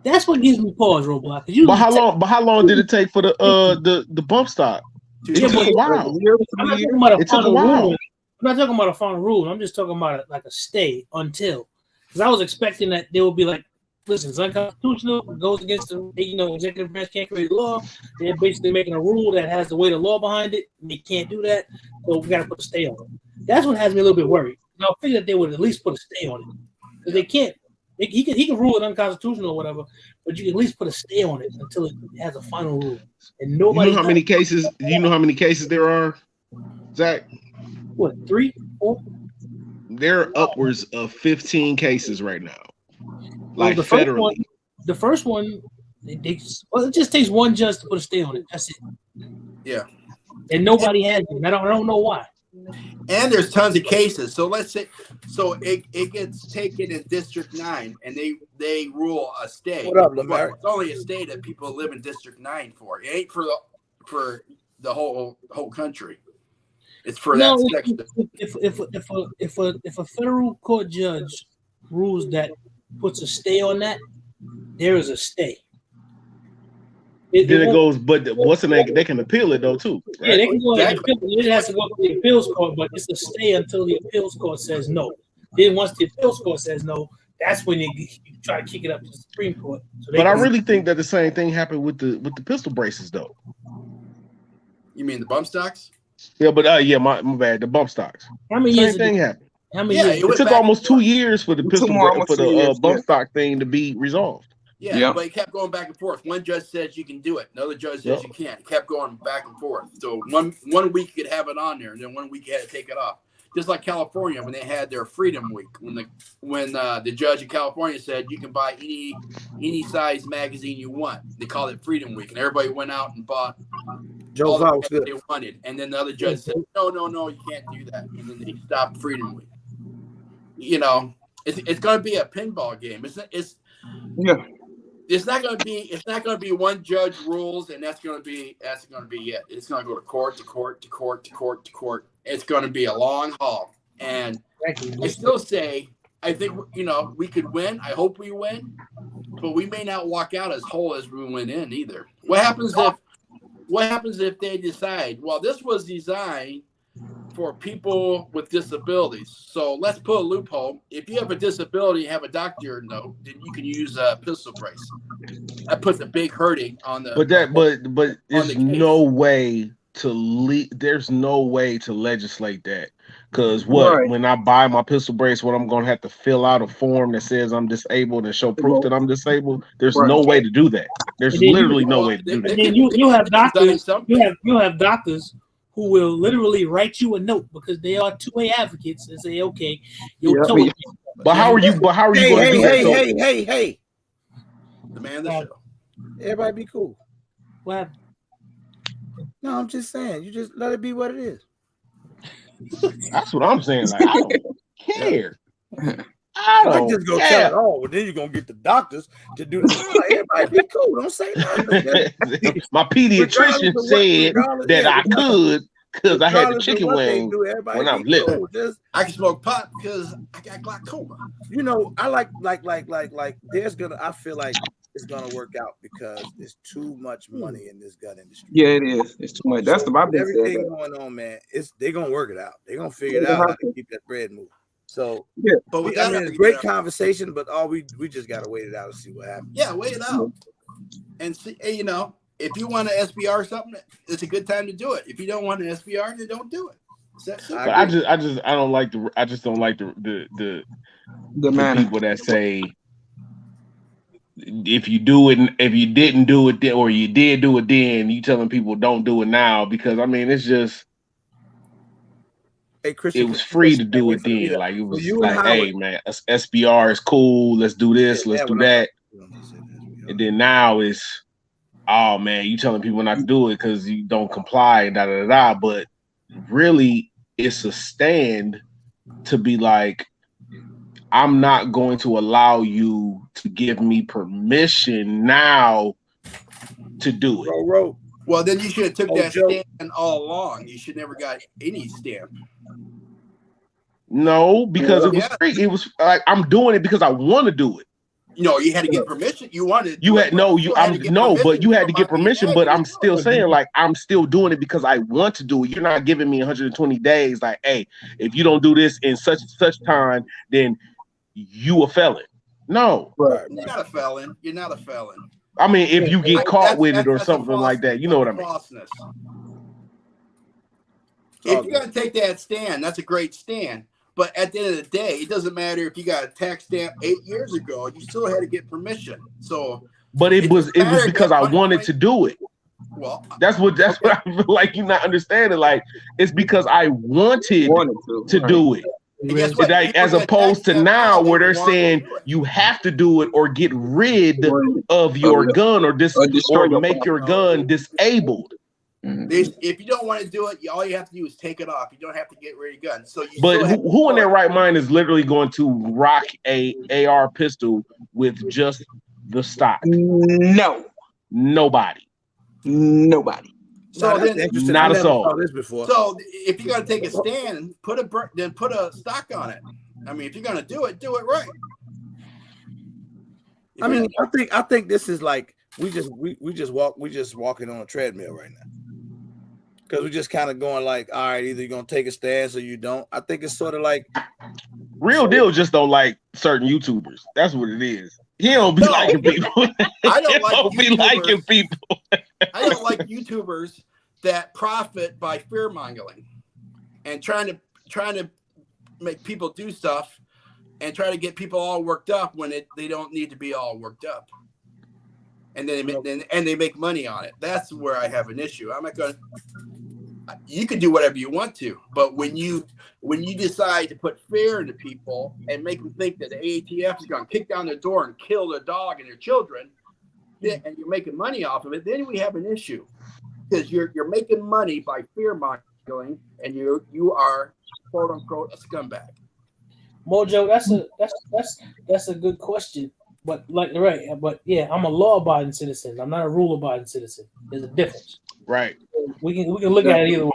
That's what gives me pause, Roblox. But how long did it take for the bump stock? It took a while. It took a while. I'm not talking about a final rule. I'm just talking about like a stay until, because I was expecting that they would be like, listen, it's unconstitutional. It goes against the executive branch can't create a law. They're basically making a rule that has the weight of law behind it. They can't do that, so we got to put a stay on it. That's what has me a little bit worried. I figured that they would at least put a stay on it, because they can't. He can rule it unconstitutional or whatever, but you can at least put a stay on it until it has a final rule. And nobody. You know how many cases? You know how many cases there are, Zach? What, 3, 4? There are upwards of 15 cases right now. Like the federally. The first one, it just takes one judge to put a stay on it. That's it. Yeah. And nobody has it. I don't know why. And there's tons of cases. So let's say, it gets taken in District 9, and they rule a stay. What up, Lamar? It's only a stay that people live in District 9 for. It ain't for the whole country. It's for that section. If a federal court judge rules that puts a stay on that, there is a stay. Then it goes, but what's the name? They can appeal it though too. Right? Yeah, they can go ahead and appeal it. It has to go to the appeals court, but it's a stay until the appeals court says no. Then once the appeals court says no, that's when you try to kick it up to the Supreme Court. But I really think that the same thing happened with the pistol braces though. You mean the bump stocks? Yeah, but my bad. The bump stocks. How many years thing happened? How many years? It took almost 2 years for the bump stock thing to be resolved. Yeah, but it kept going back and forth. One judge says you can do it, another judge says you can't. It kept going back and forth. So one week you could have it on there, and then 1 week you had to take it off. Just like California when they had their Freedom Week, when the judge in California said you can buy any size magazine you want. They called it Freedom Week, and everybody went out and bought all the things they wanted. And then the other judge said, no, you can't do that. And then they stopped Freedom Week. You know, it's going to be a pinball game. It's not going to be one judge rules, and that's going to be it. It's going to go to court, to court, to court, to court, to court. It's going to be a long haul. And I still say, I think, we could win. I hope we win, but we may not walk out as whole as we went in either. What happens if they decide, well, this was designed for people with disabilities, so let's put a loophole. If you have a disability and have a doctor note, then you can use a pistol brace. That puts a big hurting on the. But there's no way to there's no way to legislate that, because when I buy my pistol brace, what I'm going to have to fill out a form that says I'm disabled and show proof that I'm disabled. There's no way to do that. There's literally no way to do that. And you have doctors. You have doctors who will literally write you a note because they are 2A advocates and say, "Okay, you're killing me." But how are you? But how are you going to do that? Hey! The man of the show. Everybody be cool. What? No, I'm just saying. You just let it be what it is. That's what I'm saying. Like, I don't care. I just go tell it all. Well, then you're gonna get the doctors to do this. Everybody be cool. Don't say nothing. My pediatrician said that I could because I had the chicken wing when I'm little. I can smoke pot because I got glaucoma. I like. I feel like it's gonna work out because there's too much money in this gun industry. Yeah, it is. It's too much. That's everything going on, man. They're gonna work it out. They're gonna figure it out how to keep that bread moving. So yeah, but it's a great conversation, but we just gotta wait it out and see what happens. Yeah, wait it out and see. If you want an SBR or something, it's a good time to do it. If you don't want an SBR, then don't do it. But I don't like the people that say if you do it, if you didn't do it then, or you did do it then, you telling people don't do it now, because I mean it's just. Hey, Christian, it was free to do it then. Like it was like, hey man, SBR is cool. Let's do this. Let's do that. And then now it's, oh man, you telling people not to do it because you don't comply and da da da. But really, it's a stand to be like, I'm not going to allow you to give me permission now to do it. Well, then you should have took that stand all along. You should never got any stamp. No, because it was free. It was like I'm doing it because I want to do it. You had to get permission. You wanted. You had but you had to get permission. But I'm still saying, like, I'm still doing it because I want to do it. You're not giving me 120 days. Like, hey, if you don't do this in such and such time, then you a felon. No, you're not a felon. You're not a felon. I mean, if you get caught with it or something like that, you know what I mean. If you're gonna take that stand, that's a great stand. But at the end of the day, it doesn't matter if you got a tax stamp 8 years ago. You still had to get permission. So, but it was because I wanted to do it. Well, that's what I feel like you're not understanding. Like it's because I wanted to do it. Like, as opposed to now where they're saying you have to do it or get rid of your gun or make your gun disabled. If you don't want to do it, all you have to do is take it off. You don't have to get rid of your gun. So, who in their right mind is literally going to rock a AR pistol with just the stock? No, nobody. So not a soul. So if you're gonna take a stand, put a stock on it. I mean, if you're gonna do it right. I think this is like we just walking on a treadmill right now. Because we're just kind of going like, all right, either you're gonna take a stance or you don't. I think it's sort of like Real Deal just don't like certain YouTubers. That's what it is. He don't be liking people. I don't be liking people. I don't like YouTubers that profit by fear mongering and trying to make people do stuff and try to get people all worked up when they don't need to be all worked up. And then they make money on it. That's where I have an issue. I'm not going to. You can do whatever you want to, but when you decide to put fear into people and make them think that the AATF is going to kick down their door and kill their dog and their children, and you're making money off of it, then we have an issue because you're making money by fear mongering, and you are quote unquote a scumbag. Mojo, that's a good question. But I'm a law-abiding citizen. I'm not a rule-abiding citizen. There's a difference. Right. We can look at it either way.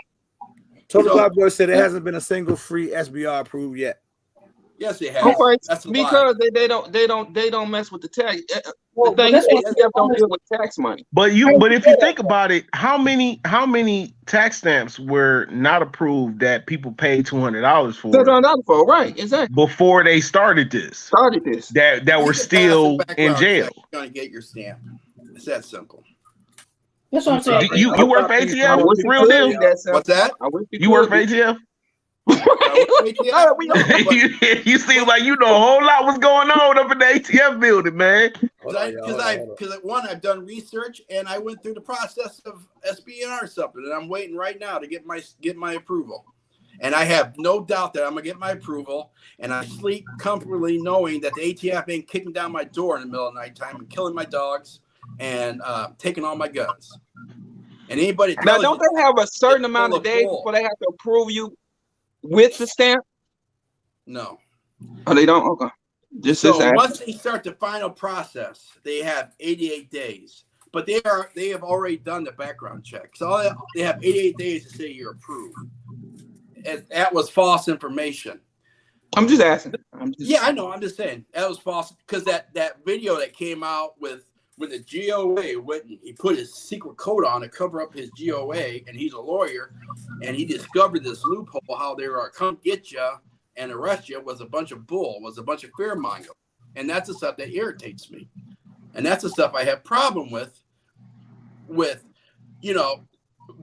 Total Cloud Boy said there hasn't been a single free SBR approved yet. Yes, it has. That's because they don't mess with the tax. Well, the thing is, ATF don't deal with tax money. But if you think about it, how many tax stamps were not approved that people paid $200 for? $200 for, right? Exactly. Before they started this. That were still in jail. You're gonna get your stamp. It's that simple. That's what I'm saying. You work for ATF? Real deal? What's that? You work for ATF? You seem like you know a whole lot what's going on up in the ATF building, man. Because I've done research and I went through the process of SBR something, and I'm waiting right now to get my approval. And I have no doubt that I'm gonna get my approval, and I sleep comfortably knowing that the ATF ain't kicking down my door in the middle of the night time and killing my dogs and taking all my guns. And anybody now, don't they have a certain amount of days before they have to approve you with the stamp? No. Oh, they don't? Okay. Once they start the final process, they have 88 days. But they have already done the background check. So they have 88 days to say you're approved. And that was false information. I'm just asking. I know. I'm just saying. That was false because that video that came out with the GOA went and he put his secret code on to cover up his GOA, and he's a lawyer, and he discovered this loophole how they were come get you and arrest you was a bunch of bull, was a bunch of fear mongering, and that's the stuff that irritates me, and that's the stuff I have problem with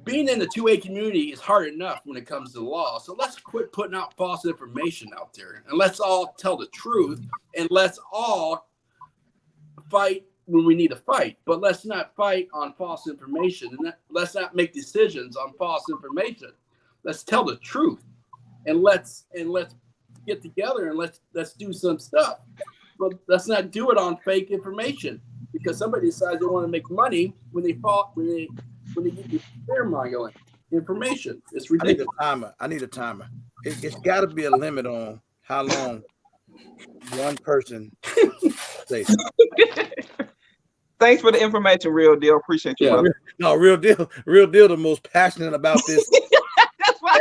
being in the 2A community is hard enough when it comes to the law. So let's quit putting out false information out there, and let's all tell the truth, and let's all fight when we need to fight, but let's not fight on false information, and let's not make decisions on false information. Let's tell the truth, and let's get together and let's do some stuff. But let's not do it on fake information, because somebody decides they want to make money when they get you fear mongering information. It's ridiculous. I need a timer. It's got to be a limit on how long one person stays. Thanks for the information, Real Deal. Appreciate you. Yeah, no, Real Deal. The most passionate about this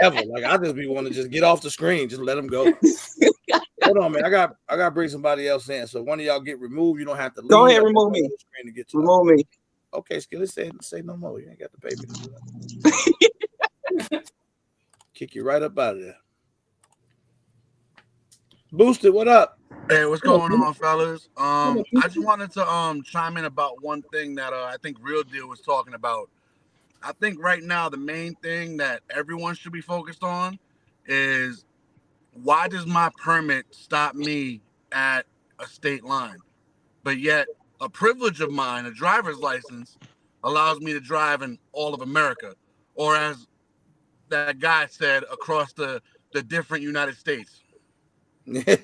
ever. Like I just be wanting to just get off the screen, just let them go. Hold on, man. I got to bring somebody else in. So one of y'all get removed. You don't have to leave. Go ahead, remove me. To get to remove me. Okay, Skilly, say no more. You ain't got to pay me to do that. Kick you right up out of there. Boosted, what up? Hey, what's going on, fellas? I just wanted to chime in about one thing that I think Real Deal was talking about. I think right now the main thing that everyone should be focused on is, why does my permit stop me at a state line? But yet a privilege of mine, a driver's license, allows me to drive in all of America, or as that guy said, across the different United States. Yeah.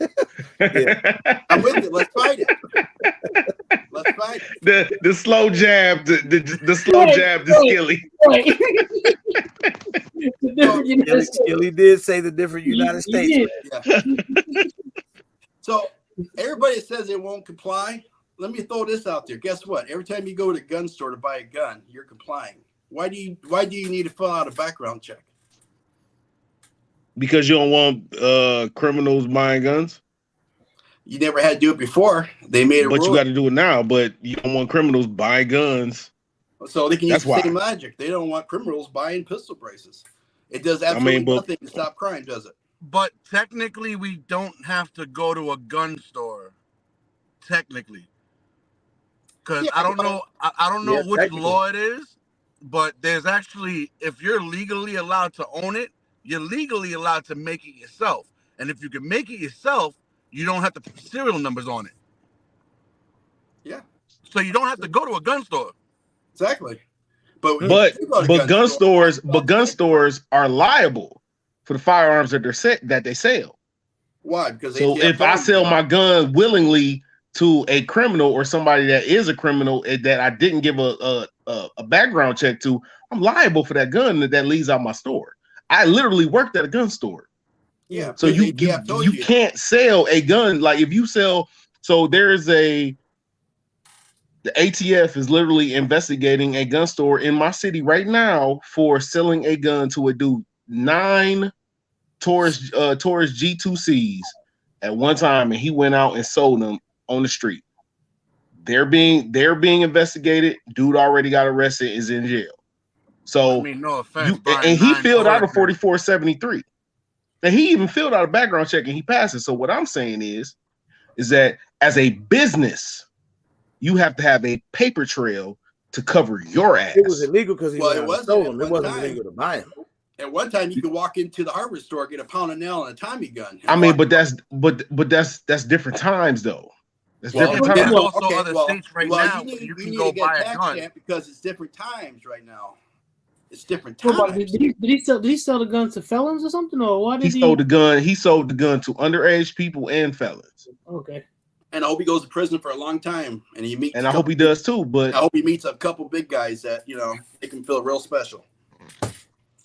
I'm with you. Let's fight it. Let's fight it. The slow jab, the slow jab to Skilly. Skilly did say the different United States. Yeah. So everybody says they won't comply. Let me throw this out there. Guess what? Every time you go to a gun store to buy a gun, you're complying. Why do you need to fill out a background check? Because you don't want criminals buying guns? You never had to do it before. They made it. But you got to do it now. But you don't want criminals buying guns. So they can use the same logic. They don't want criminals buying pistol braces. It does absolutely nothing to stop crime, does it? But technically, we don't have to go to a gun store. Technically. Because I don't know which law it is, but there's actually, if you're legally allowed to own it, you're legally allowed to make it yourself. And if you can make it yourself, you don't have to put serial numbers on it. Yeah. So you don't have to go to a gun store. Exactly. But gun stores are liable for the firearms that they sell. Why? Because if I sell my gun willingly to a criminal or somebody that is a criminal that I didn't give a background check to, I'm liable for that gun that leaves out my store. I literally worked at a gun store. Yeah. So you can't sell a gun. Like if you sell, so there's a The ATF is literally investigating a gun store in my city right now for selling a gun to a dude. 9 Taurus G2Cs at one time, and he went out and sold them on the street. They're being investigated. Dude already got arrested, is in jail. So I mean, no offense, and he filled out a 4473. And he even filled out a background check and he passed it. So what I'm saying is that as a business, you have to have a paper trail to cover your ass. It was illegal because he Well, it wasn't stole them. at It one wasn't time. illegal to buy them. At one time, you could walk into the hardware store, get a pound of nail and a Tommy gun. I mean, but that's different times though. That's Well, different there's times. also other states right now where you can go buy a gun because it's different times right now. It's different What about- times. Did he sell the gun to felons or something, or why did He sold the gun. He sold the gun to underage people and felons. Okay. And I hope he goes to prison for a long time. And he meets. And I hope he does too. But I hope he meets a couple big guys that make him feel real special.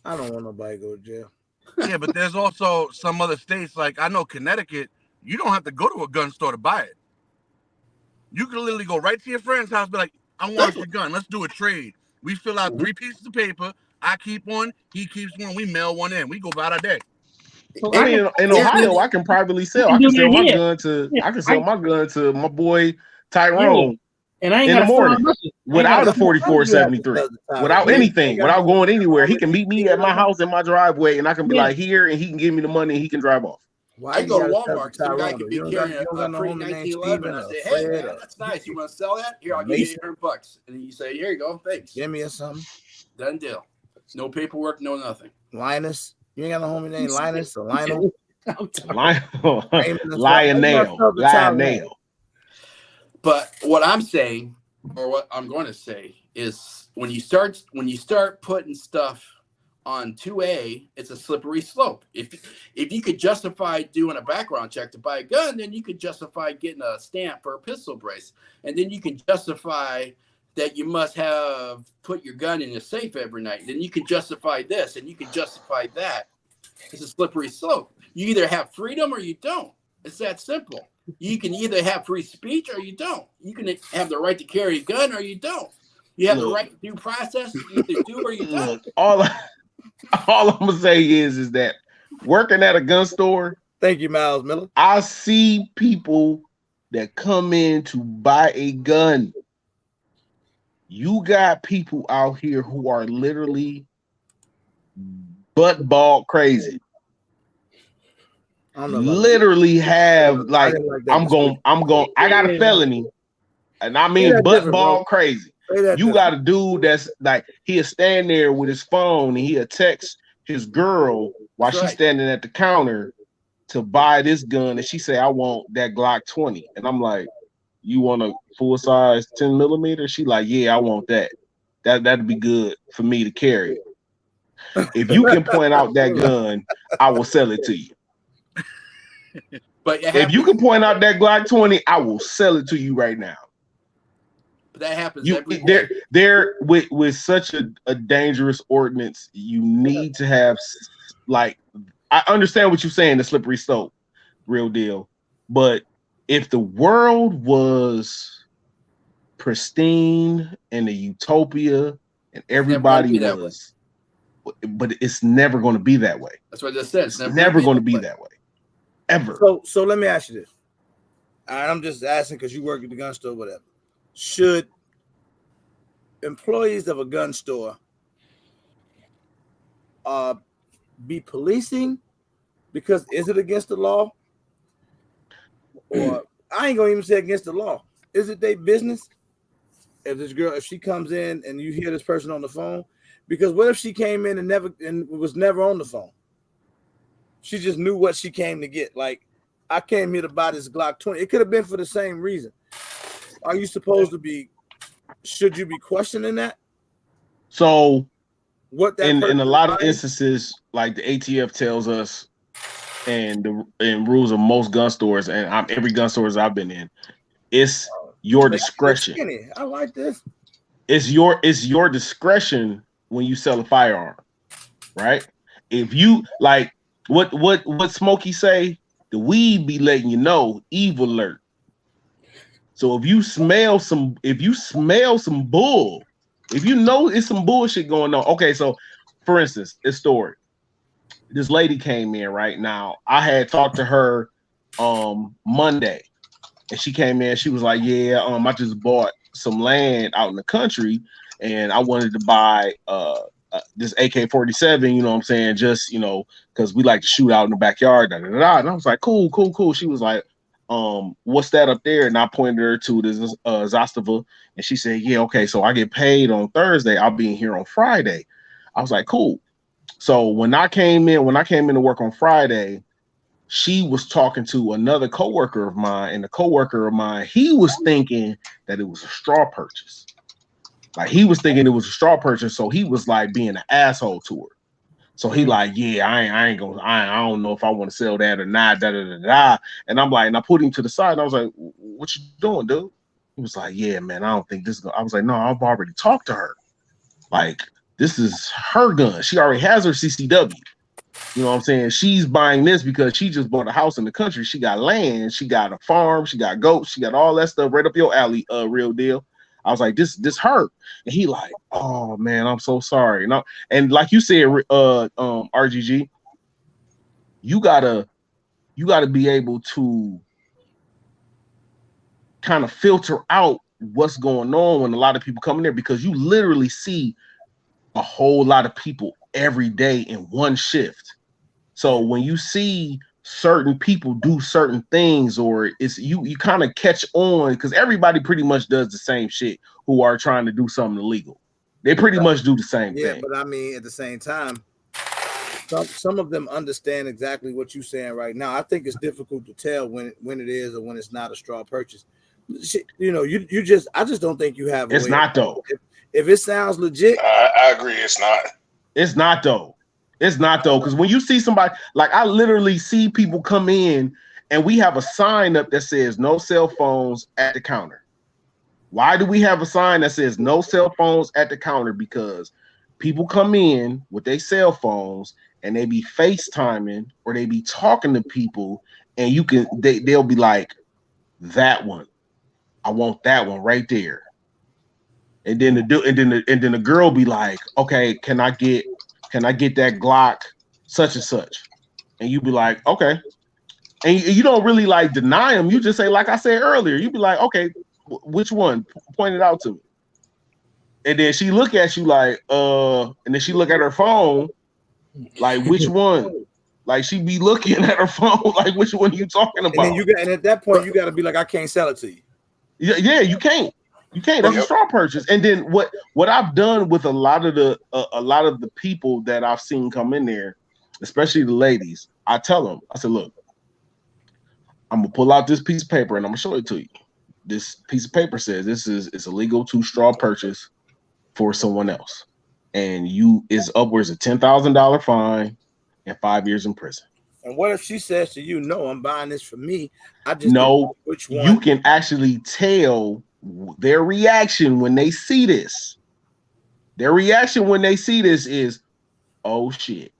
I don't want nobody to go to jail. Yeah, but there's also some other states, like I know Connecticut, you don't have to go to a gun store to buy it. You can literally go right to your friend's house, be like, I want your gun. Let's do a trade. We fill out 3 pieces of paper. I keep one, he keeps one, we mail one in. We go about our day. I mean, in Ohio, I can privately sell. I can sell my gun to my boy Tyrone. And I ain't in the got morning without a 4473, without anything, without going anywhere. He can meet me at my house in my driveway, and I can be like here, and he can give me the money, and he can drive off. I go to Walmart. Some guy could be carrying a pretty 1911. I say, hey, man, that's nice. You want to sell that? Here, I'll give you $800. And then you say, here you go. Thanks. Give me something. Done deal. No paperwork, no nothing. Linus. You ain't got no homie named Linus or Lionel? Lionel. But what I'm saying, or what I'm going to say, is when you start putting stuff on 2A, it's a slippery slope. If you could justify doing a background check to buy a gun, then you could justify getting a stamp for a pistol brace, and then you can justify that you must have put your gun in a safe every night. Then you can justify this, and you can justify that. It's a slippery slope. You either have freedom or you don't. It's that simple. You can either have free speech or you don't. You can have the right to carry a gun or you don't. You have the right to due process. You either do or you don't. All I'm gonna say is that working at a gun store. Thank you, Miles Miller. I see people that come in to buy a gun. You got people out here who are literally butt ball crazy. Literally have I got a felony, and I mean butt ball crazy. You got a dude that's like he'll stand there with his phone and he'll text his girl while she's standing at the counter to buy this gun, and she say, I want that Glock 20. And I'm like, you want a full size 10 millimeter? She like, yeah, I want that. That'd be good for me to carry. If you can point out that gun, I will sell it to you. But if you can point out that Glock 20, I will sell it to you right now. But that happens every day. There with such a dangerous ordinance, you need to have I understand what you're saying, the slippery slope, real deal. But if the world was pristine and a utopia and everybody was, but it's never going to be that way. That's what I just said. It's never going to be that way. Ever. So let me ask you this. I'm just asking because you work at the gun store, whatever. Should employees of a gun store be policing? Because is it against the law? Or I ain't gonna even say against the law. Is it their business? If she comes in and you hear this person on the phone, because what if she came in and was never on the phone? She just knew what she came to get. Like, I came here to buy this Glock 20. It could have been for the same reason. Are you supposed to be? Should you be questioning that? So, what that in a lot of instances, like the ATF tells us, and rules of most gun stores, and every gun stores I've been in, it's your discretion. I like this. It's your discretion when you sell a firearm, right? If you like what Smokey say, the weed be letting you know, evil alert. So if you smell some bull, if you know it's some bullshit going on. Okay, so for instance, this story. This lady came in right now. I had talked to her Monday, and she came in. She was like, "Yeah, I just bought some land out in the country, and I wanted to buy this AK-47. You know what I'm saying? Just because we like to shoot out in the backyard." Da, da, da, da. And I was like, "Cool, cool, cool." She was like, "What's that up there?" And I pointed her to this Zastava, and she said, "Yeah, okay. So I get paid on Thursday. I'll be in here on Friday." I was like, "Cool." So when I came in to work on Friday, she was talking to another coworker of mine, and the coworker of mine, he was thinking that it was a straw purchase. Like he was thinking it was a straw purchase, so he was like being an asshole to her. So he like, yeah, I don't know if I want to sell that or not, da da da da. And I'm like, and I put him to the side, and I was like, what you doing, dude? He was like, yeah, man, I don't think this is gonna. I was like, no, I've already talked to her. Like, this is her gun. She already has her CCW. You know what I'm saying? She's buying this because she just bought a house in the country. She got land, she got a farm, she got goats, she got all that stuff right up your alley, real deal. I was like, this hurt. And he like, oh man, I'm so sorry. And like you said, RGG, you gotta be able to kind of filter out what's going on when a lot of people come in there, because you literally see a whole lot of people every day in one shift. So when you see certain people do certain things, or it's you kind of catch on, because everybody pretty much does the same shit who are trying to do something illegal. They pretty much do the same thing. Yeah, but I mean, at the same time, some of them understand exactly what you're saying right now. I think it's difficult to tell when it is or when it's not a straw purchase. I just don't think you have. It's not though. If it sounds legit, I agree. It's not. It's not though. It's not though, because when you see somebody, like I literally see people come in and we have a sign up that says no cell phones at the counter. Why do we have a sign that says no cell phones at the counter? Because people come in with their cell phones and they be FaceTiming or they be talking to people, and they'll be like, that one, I want that one right there. And then the girl be like, okay, can I get that Glock such and such? And you be like, okay. And you don't really like deny them. You just say, like I said earlier, you be like, okay, which one? Point it out to me. And then she look at you like, and then she look at her phone, like, which one? Like she be looking at her phone, like, which one are you talking about? And at that point, you got to be like, I can't sell it to you. Yeah, you can't. You can't. That's a straw purchase. And then what I've done with a lot of the people that I've seen come in there, especially the ladies, I tell them, I said, look, I'm gonna pull out this piece of paper and I'm gonna show it to you. This piece of paper says it's illegal to straw purchase for someone else, and is upwards of $10,000 fine and 5 years in prison. And what if she says to you, no, I'm buying this for me? I just know don't know which one. You can actually tell their reaction when they see this. Their reaction when they see this is, oh shit.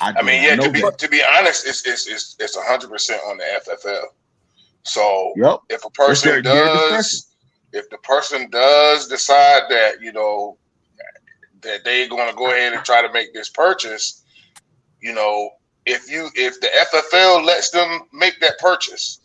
I mean, yeah, to be honest, it's 100% on the FFL. So if a person if the person does decide that, that they're going to go ahead and try to make this purchase, if the FFL lets them make that purchase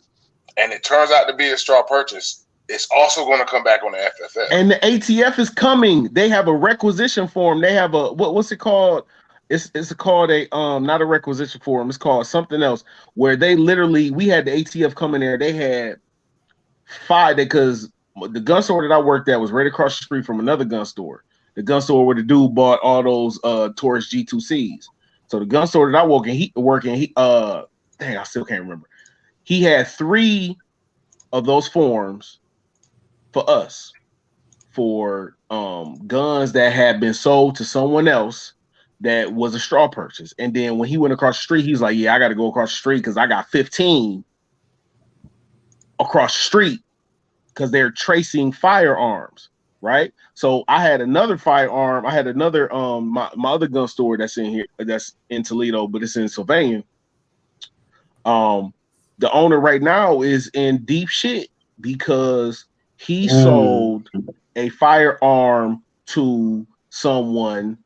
and it turns out to be a straw purchase, it's also going to come back on the FFL. And the ATF is coming. They have a requisition form. They have a what's it called? It's called a not a requisition form. It's called something else, where they literally, we had the ATF come in there. They had 5, because the gun store that I worked at was right across the street from another gun store. The gun store where the dude bought all those Taurus G2Cs. So the gun store that I work in, I still can't remember. He had 3 of those forms for us for guns that had been sold to someone else that was a straw purchase. And then when he went across the street, he's like, yeah, I got to go across the street because I got 15 across the street because they're tracing firearms, right? So I had another firearm. I had another my other gun store that's in here, that's in Toledo, but it's in Sylvania. The owner right now is in deep shit because he sold a firearm to someone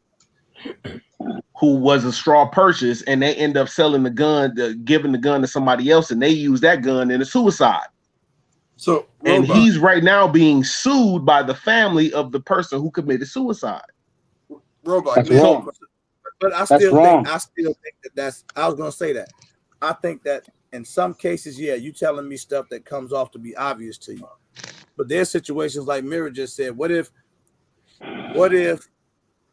who was a straw purchase, and they end up selling the gun, giving the gun to somebody else, and they use that gun in a suicide. So, and he's right now being sued by the family of the person who committed suicide. That's wrong. But I still think that's. I was gonna say that. I think that in some cases, yeah, you telling me stuff that comes off to be obvious to you, but there's situations like Mira just said. What if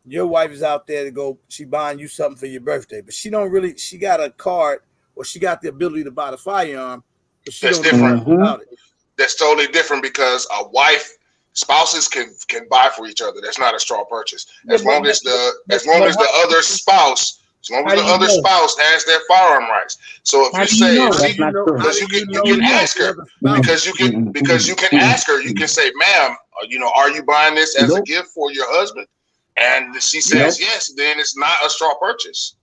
your wife is out there to go, she buying you something for your birthday, but she got a card or she got the ability to buy the firearm, but she That's don't different. know about it. That's totally different because spouses can buy for each other. That's not a straw purchase. As long as the other spouse has their firearm rights. So if you say, because you can ask her, because you can ask her, you can say, ma'am, are you buying this as a gift for your husband? And she says yes, then it's not a straw purchase.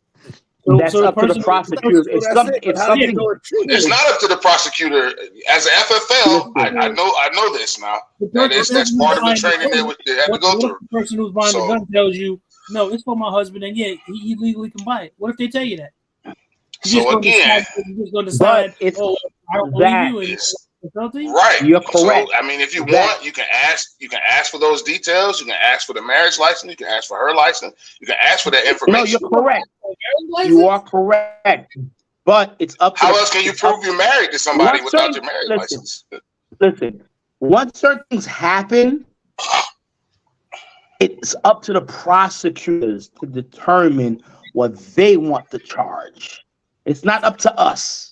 That's up to the prosecutor. It's not up to the prosecutor. As an FFL, I know this now. That's part of the training they had to go through. The person who's buying the gun tells you, no, it's for my husband, and yeah, he legally can buy it. What if they tell you that? So again, you're just going to decide, I don't believe you. Right. You're correct. So, I mean, if you want, you can ask for those details. You can ask for the marriage license. You can ask for her license. You can ask for that information. No, you're correct. You are correct. But it's up to how else can you prove you're married to somebody without your marriage license? Listen, once certain things happen, it's up to the prosecutors to determine what they want to charge. It's not up to us.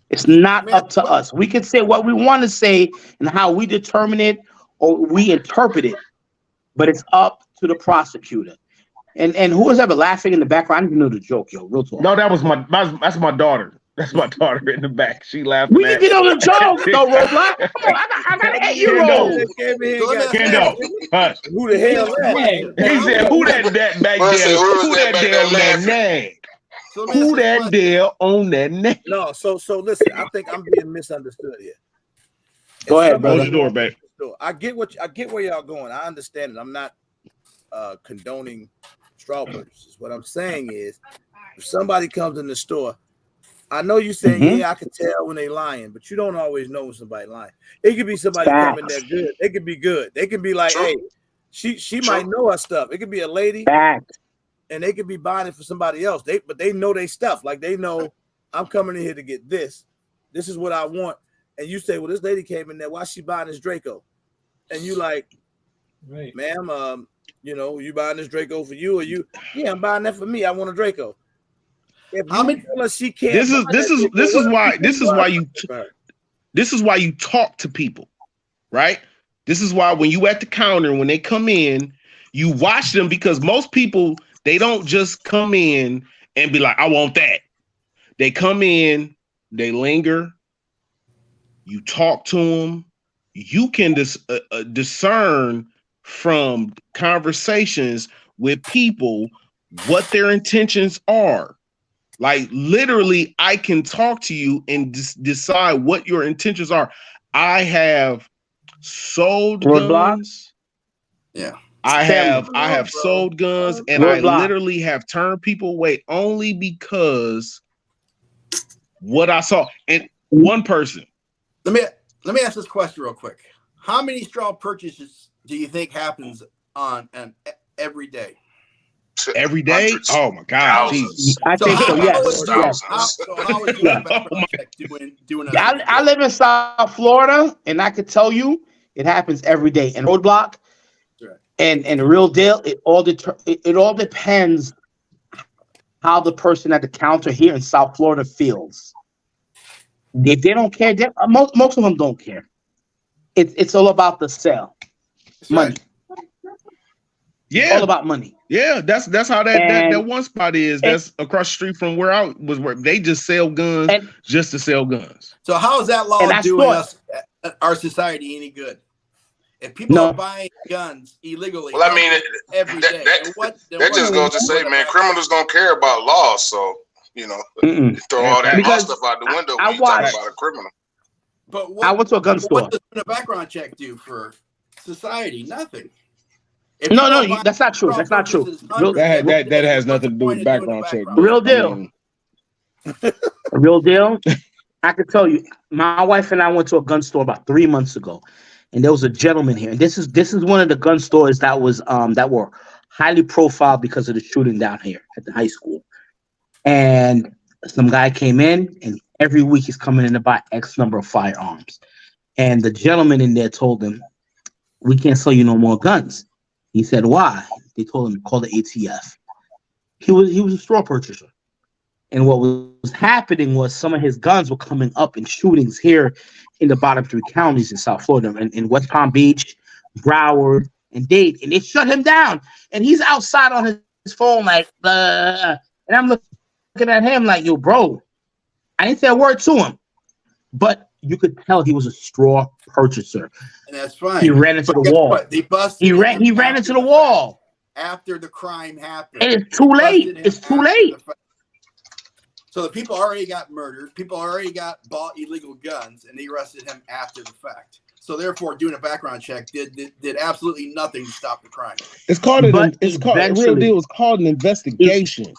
It's not up to us. We can say what we want to say and how we determine it or we interpret it, but it's up to the prosecutor. And who was ever laughing in the background? I didn't even know the joke, yo. Real talk. No, that's my daughter. That's my daughter in the back. She laughed. We can get on the joke, though, Roadblock. Come on, I got an 8-year-old. Kendo, hush. Who the hell is that? He said, "Who that back there? Who that there on that nag? Who that there on that nag?" No, so listen. I think I'm being misunderstood here. Go ahead, brother. Close your door, babe. I get where y'all going. I understand it. I'm not condoning straw purchases. What I'm saying is, if somebody comes in the store, I know you saying, yeah, I can tell when they lying, but you don't always know when somebody lying. It could be somebody coming there good. They could be good. They could be like, hey, she might know her stuff. It could be a lady, and they could be buying it for somebody else. But they know their stuff. Like they know, I'm coming in here to get this. This is what I want. And you say, well, this lady came in there. Why she buying this Draco? And you like, right, ma'am, you buying this Draco for you or you? Yeah, I'm buying that for me. I want a Draco. If you tell her she can't, this is why you talk to people, right? This is why when you at the counter, when they come in, you watch them, because most people, they don't just come in and be like, I want that. They come in, they linger, you talk to them, you can discern from conversations with people what their intentions are. Like literally, I can talk to you and decide what your intentions are. I have sold guns. Yeah. I have sold guns, and I literally have turned people away only because what I saw. And one person. Let me ask this question real quick. How many straw purchases do you think happens on an every day? Every day? Oh my God! I think so. Yes. How would you doing I live in South Florida, and I could tell you it happens every day. And Roadblock, and the real deal, it all depends how the person at the counter here in South Florida feels. If they don't care, most of them don't care. It's all about the sale, money. Yeah, all about money. Yeah, that's how that one spot is. That's across the street from where I was. Where they just sell guns just to sell guns. So how is that law doing our society any good? If people are buying guns illegally, well, I mean, every day, that just goes to say, man, criminals don't care about laws. So you throw all that law stuff out the window when you talk about a criminal. But what, I went to a gun store. What does a background check do for society? Nothing. No, that's not true. That's not true. That has nothing to do with background check. Real deal. Real deal. I could tell you, my wife and I went to a gun store about 3 months ago, and there was a gentleman here. And this is one of the gun stores that was that were highly profiled because of the shooting down here at the high school. And some guy came in, and every week he's coming in to buy X number of firearms. And the gentleman in there told him, "We can't sell you no more guns." He said, "Why?" They told him to call the ATF. He was a straw purchaser. And what was happening was some of his guns were coming up in shootings here in the bottom 3 counties in South Florida, in West Palm Beach, Broward, and Dade. And they shut him down. And he's outside on his phone like, and I'm looking at him like, yo, bro, I didn't say a word to him. But you could tell he was a straw purchaser. And that's fine. He ran into the wall. They busted he ran into the wall. After the crime happened. And it's too late. It's too late. So the people already got murdered. People already bought illegal guns, and they arrested him after the fact. So therefore, doing a background check did absolutely nothing to stop the crime. It's called real deal. It's called an investigation.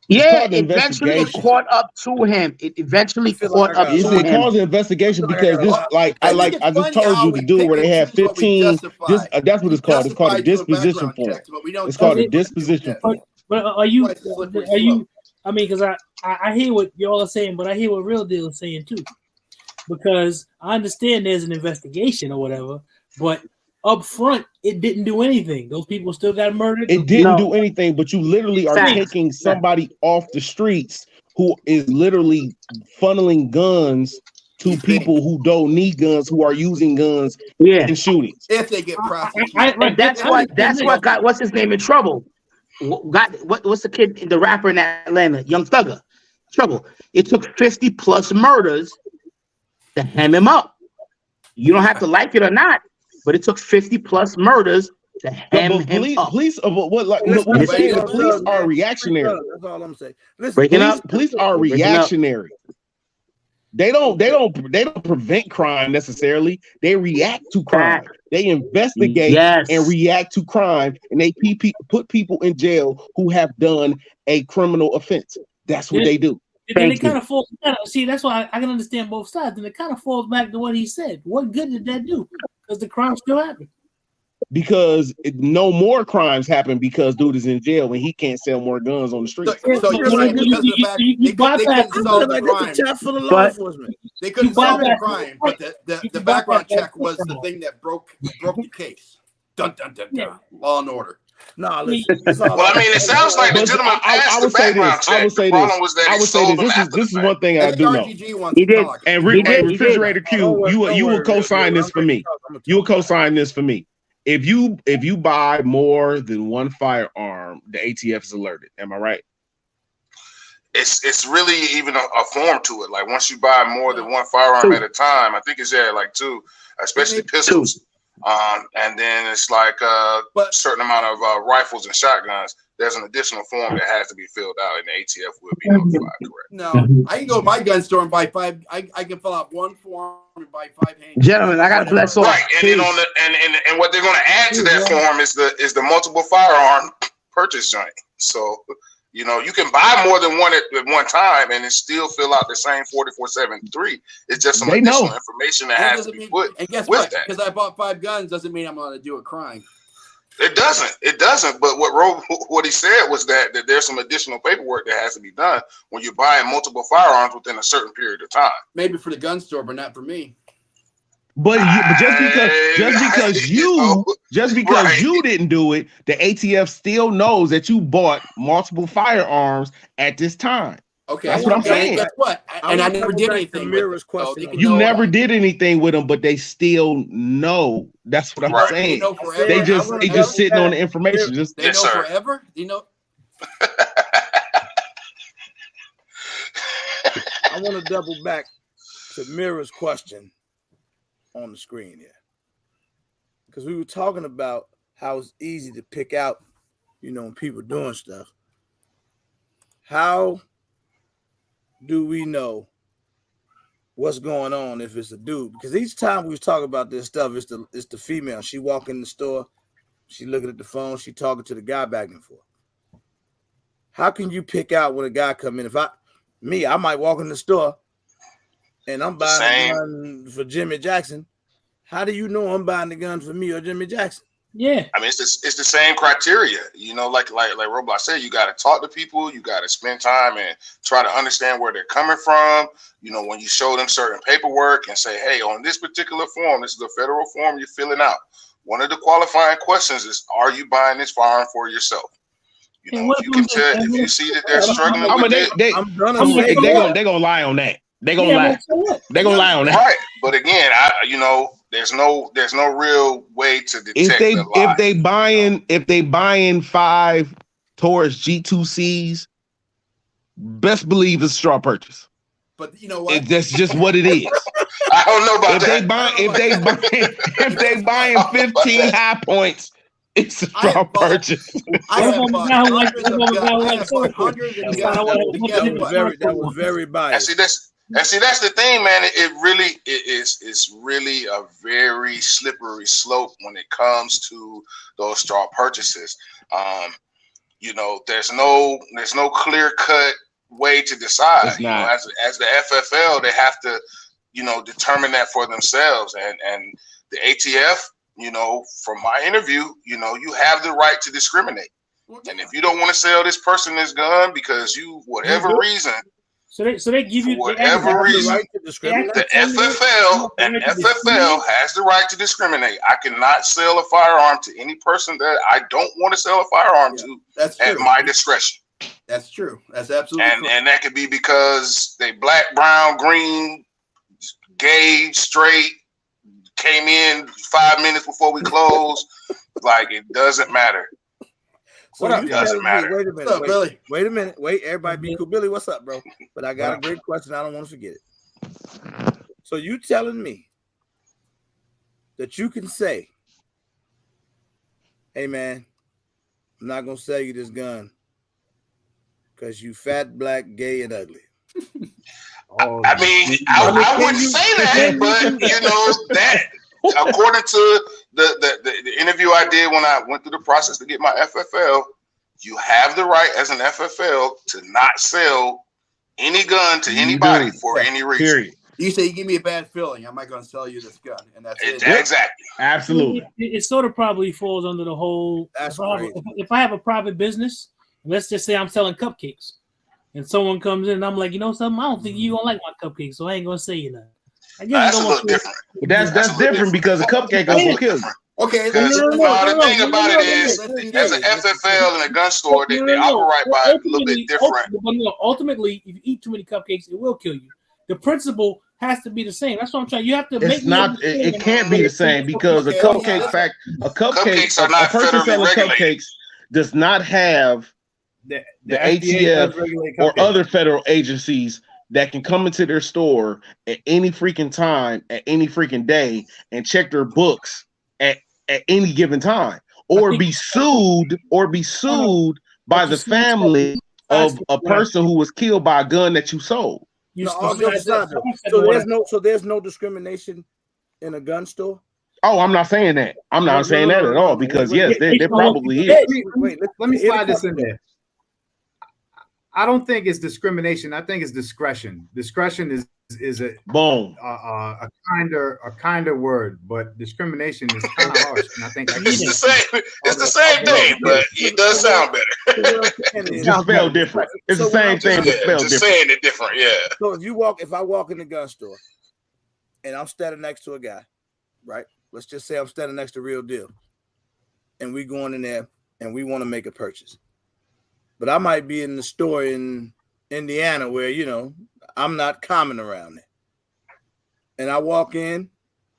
It eventually caught up to him. It eventually caught up to him. It calls an investigation because this, I just told you to do where they have 15. That's what it's called. It's called a disposition form. It's called a disposition form. But are you? I mean, because I hear what y'all are saying, but I hear what Real Deal is saying too. Because I understand there's an investigation or whatever, but up front, it didn't do anything. Those people still got murdered. It didn't do anything, but you literally are taking somebody off the streets who is literally funneling guns to people who don't need guns, who are using guns in shootings. If they get prosecuted. That's what got what's his name in trouble. What's the kid, the rapper in Atlanta, Young Thugger? Trouble. It took 50 plus murders to hem him up. You don't have to like it or not, but it took 50 plus murders to hem him up. Police are reactionary. That's all I'm saying. Police are reactionary. They don't prevent crime necessarily. They react to crime. They investigate and react to crime, and they put people in jail who have done a criminal offense. That's what they do. Then it kind of falls. See, that's why I can understand both sides. And it kind of falls back to what he said. What good did that do? Because the crime still happened. Because no more crimes happen because dude is in jail when he can't sell more guns on the street. So you're saying because of the fact they couldn't solve the crime. They couldn't solve the crime, but the background check was the thing that broke the case. Dun dun dun dun. Law and order. No, well, I mean, it sounds like the gentleman passed the background check. The problem was that he stole them after the fact. This is one thing I do know. He did. And Refrigerator Q, you will co-sign this for me. You will co-sign this for me. If you buy more than one firearm, the ATF is alerted. Am I right? It's really even a form to it. Like once you buy more than one firearm at a time, I think it's like 2, especially pistols. And then it's like a certain amount of rifles and shotguns. There's an additional form that has to be filled out, and the ATF will be notified. Correct? No, I can go to my gun store and buy 5. I can fill out one form and buy 5 handguns. Gentlemen, I got to bless all. Right, and then and what they're going to add to that form is the multiple firearm purchase joint. So you can buy more than one at one time, and it still fill out the same 4473. It's just some additional information that has to be put with that. Because I bought 5 guns doesn't mean I'm going to do a crime. It doesn't. But what he said was that there's some additional paperwork that has to be done when you're buying multiple firearms within a certain period of time. Maybe for the gun store, but not for me. But just because you didn't do it, the ATF still knows that you bought multiple firearms at this time. Okay, that's what I'm saying. Guess what? And I never did anything. You never did anything with them, but they still know. That's what I'm saying. They just sitting on the information. They know forever. I want to double back to Mira's question on the screen here, because we were talking about how it's easy to pick out, when people doing stuff. How do we know what's going on if it's a dude. Because each time we was talking about this stuff, it's the female. She walk in the store, she looking at the phone, she talking to the guy back and forth. How can you pick out when a guy come in? I might walk in the store and I'm buying a gun for Jimmy Jackson. How do you know I'm buying the gun for me or Jimmy Jackson? Yeah, I mean, it's the same criteria. You know, like Roblox said, you got to talk to people. You got to spend time and try to understand where they're coming from. You know, when you show them certain paperwork and say, hey, on this particular form, this is a federal form you're filling out. One of the qualifying questions is, are you buying this firearm for yourself? You know, if you can tell, if you see that they're struggling with it, they're gonna lie on that. They're gonna lie. They're gonna lie on that. Right. But again, there's no real way to detect if they buying 5 Taurus G2Cs, best believe it's a straw purchase. But you know what? That's just what it is. I don't know about that. If they buying 15 high points, it's a straw purchase. That was very biased. And see, that's the thing, man. It's really a very slippery slope when it comes to those straw purchases. You know, there's no clear cut way to decide. You know, as the FFL, they have to, you know, determine that for themselves. And the ATF, you know, from my interview, you know, you have the right to discriminate. And if you don't want to sell this person this gun because whatever reason. So they give you whatever reason. Right to discriminate. The FFL has the right to discriminate. I cannot sell a firearm to any person that I don't want to sell a firearm to at my discretion. That's true. That's absolutely true. And that could be because they black, brown, green, gay, straight, came in 5 minutes before we closed. Like, it doesn't matter. It doesn't matter. Wait a minute. What's up, Billy? Wait a minute. Wait, everybody be cool. Billy, what's up, bro? But I got a great question. I don't want to forget it. So you telling me that you can say, hey, man, I'm not going to sell you this gun because you fat, black, gay, and ugly. I mean, I wouldn't say that, but, you know, that according to the interview I did when I went through the process to get my FFL, you have the right as an FFL to not sell any gun to anybody for any reason. Period. You say you give me a bad feeling, I'm not going to sell you this gun, and that's it. Exactly. Absolutely. It sort of probably falls under the whole. If I have a private business, let's just say I'm selling cupcakes, and someone comes in and I'm like, you know something, I don't think you gonna like my cupcakes, so I ain't gonna say you nothing. I guess that's a little different. That's different because a cupcake will kill you. Okay, the thing about it is, as an FFL in a gun store, they operate by a little bit different. Ultimately, if you eat too many cupcakes, it will kill you. The principle has to be the same. That's what I'm trying. You have to make. It's not. It can't be the same because a cupcake cupcakes are not federally regulated. Does not have the ATF or other federal agencies that can come into their store at any freaking time, at any freaking day, and check their books at any given time, or be sued by the family of a person who was killed by a gun that you sold. So there's no discrimination in a gun store. Oh, I'm not saying that. I'm not saying that at all because yes, there probably is. Wait, let me slide this in there. I don't think it's discrimination. I think it's discretion. Discretion is a boom a kinder word, but discrimination is kind of harsh. And I think it's the same thing, but it does sound better. It's just spelled different. It's the same thing, but spelled different. Just saying it different, yeah. So if I walk in the gun store and I'm standing next to a guy, right? Let's just say I'm standing next to Real Deal, and we going in there and we want to make a purchase. But I might be in the store in Indiana where, you know, I'm not common around there. And I walk in,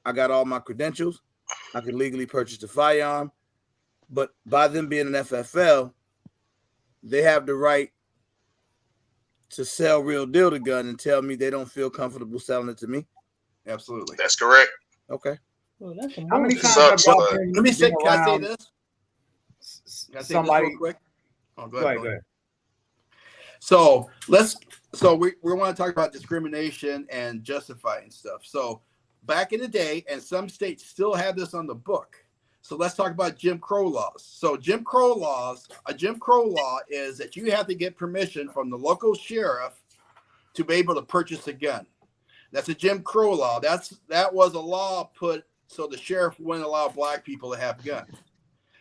I got all my credentials. I can legally purchase the firearm. But by them being an FFL, they have the right to sell Real Deal the gun and tell me they don't feel comfortable selling it to me. Absolutely. That's correct. Okay. Well, that's how many times have y'all been Let me say, can I say this? Somebody real quick? Oh, go ahead. So let's So we want to talk about discrimination and justifying stuff. So back in the day, and some states still have this on the book. So let's talk about Jim Crow laws. So a Jim Crow law is that you have to get permission from the local sheriff to be able to purchase a gun. That's a Jim Crow law. That was a law put so the sheriff wouldn't allow black people to have guns.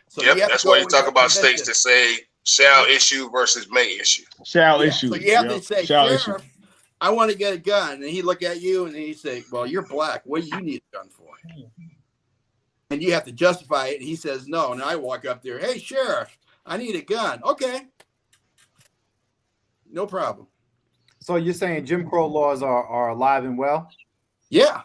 So yep, that's why you talk about states that say shall issue versus may issue. Shall issue. So you have to say, sheriff, I want to get a gun. And he look at you and he say, well, you're black. What do you need a gun for? And you have to justify it. And he says, no. And I walk up there, hey, sheriff, I need a gun. Okay. No problem. So you're saying Jim Crow laws are alive and well? Yeah.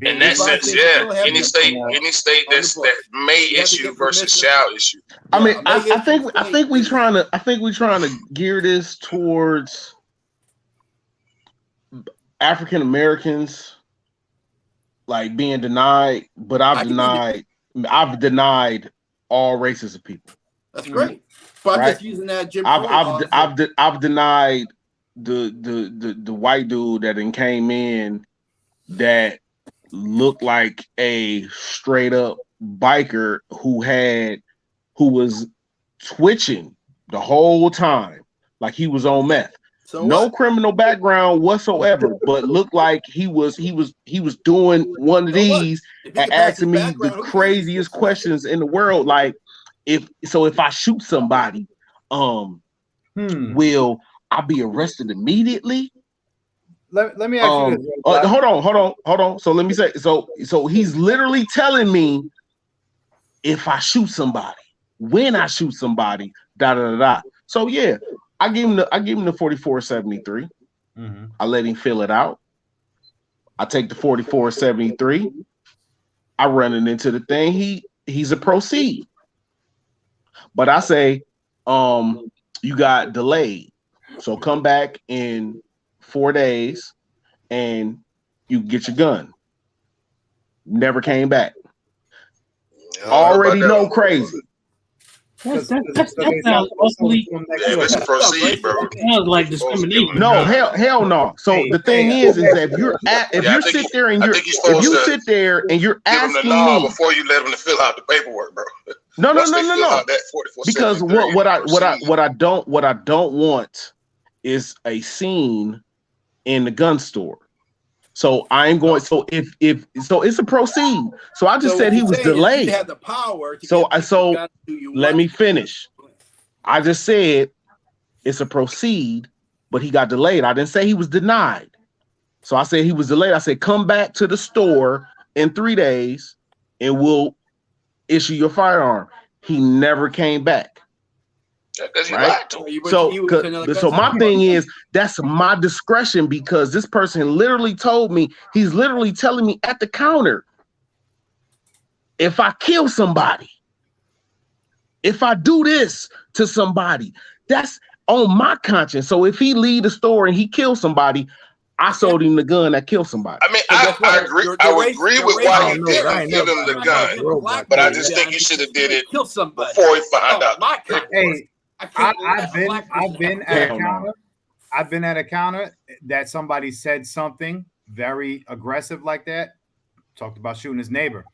In that sense, yeah. Any state that may issue versus shall issue. I mean, I think we trying to gear this towards African Americans like being denied, but I've denied all races of people. That's great. But I'm just using that Jim Crow I've denied the white dude that then came in that looked like a straight up biker who was twitching the whole time like he was on meth. So no criminal background whatsoever, but looked like he was doing one of these and asking me the craziest questions in the world. Like if I shoot somebody, will I be arrested immediately? Let me ask you this. Hold on. So let me say, so he's literally telling me if I shoot somebody, when I shoot somebody, So yeah, I give him the 4473. Mm-hmm. I let him fill it out. I take the 4473. I run it into the thing. He's a proceed. But I say, you got delayed. So come back in 4 days and you get your gun. Never came back. Already know crazy. That sounds awfully. It's a proceed, bro. Sounds like discrimination. No, hell no. So the thing is that if you sit there and you're asking me before you let them to fill out the paperwork, bro. No. Because what I don't want is a scene in the gun store. So I'm going. So if it's a proceed. So I just said he was delayed. You have the power to so let me finish. I just said it's a proceed, but he got delayed. I didn't say he was denied. So I said he was delayed. I said come back to the store in 3 days and we'll issue your firearm. He never came back. Right? So my thing is that's my discretion because this person literally told me, he's literally telling me at the counter, if I kill somebody, if I do this to somebody, that's on my conscience. So if he leave the store and he kills somebody, I sold him the gun that killed somebody. I mean, I agree. I would agree with why you didn't give him the gun, but I just think you should have did it before he found out. Hey, I've been at a counter that somebody said something very aggressive like that. Talked about shooting his neighbor.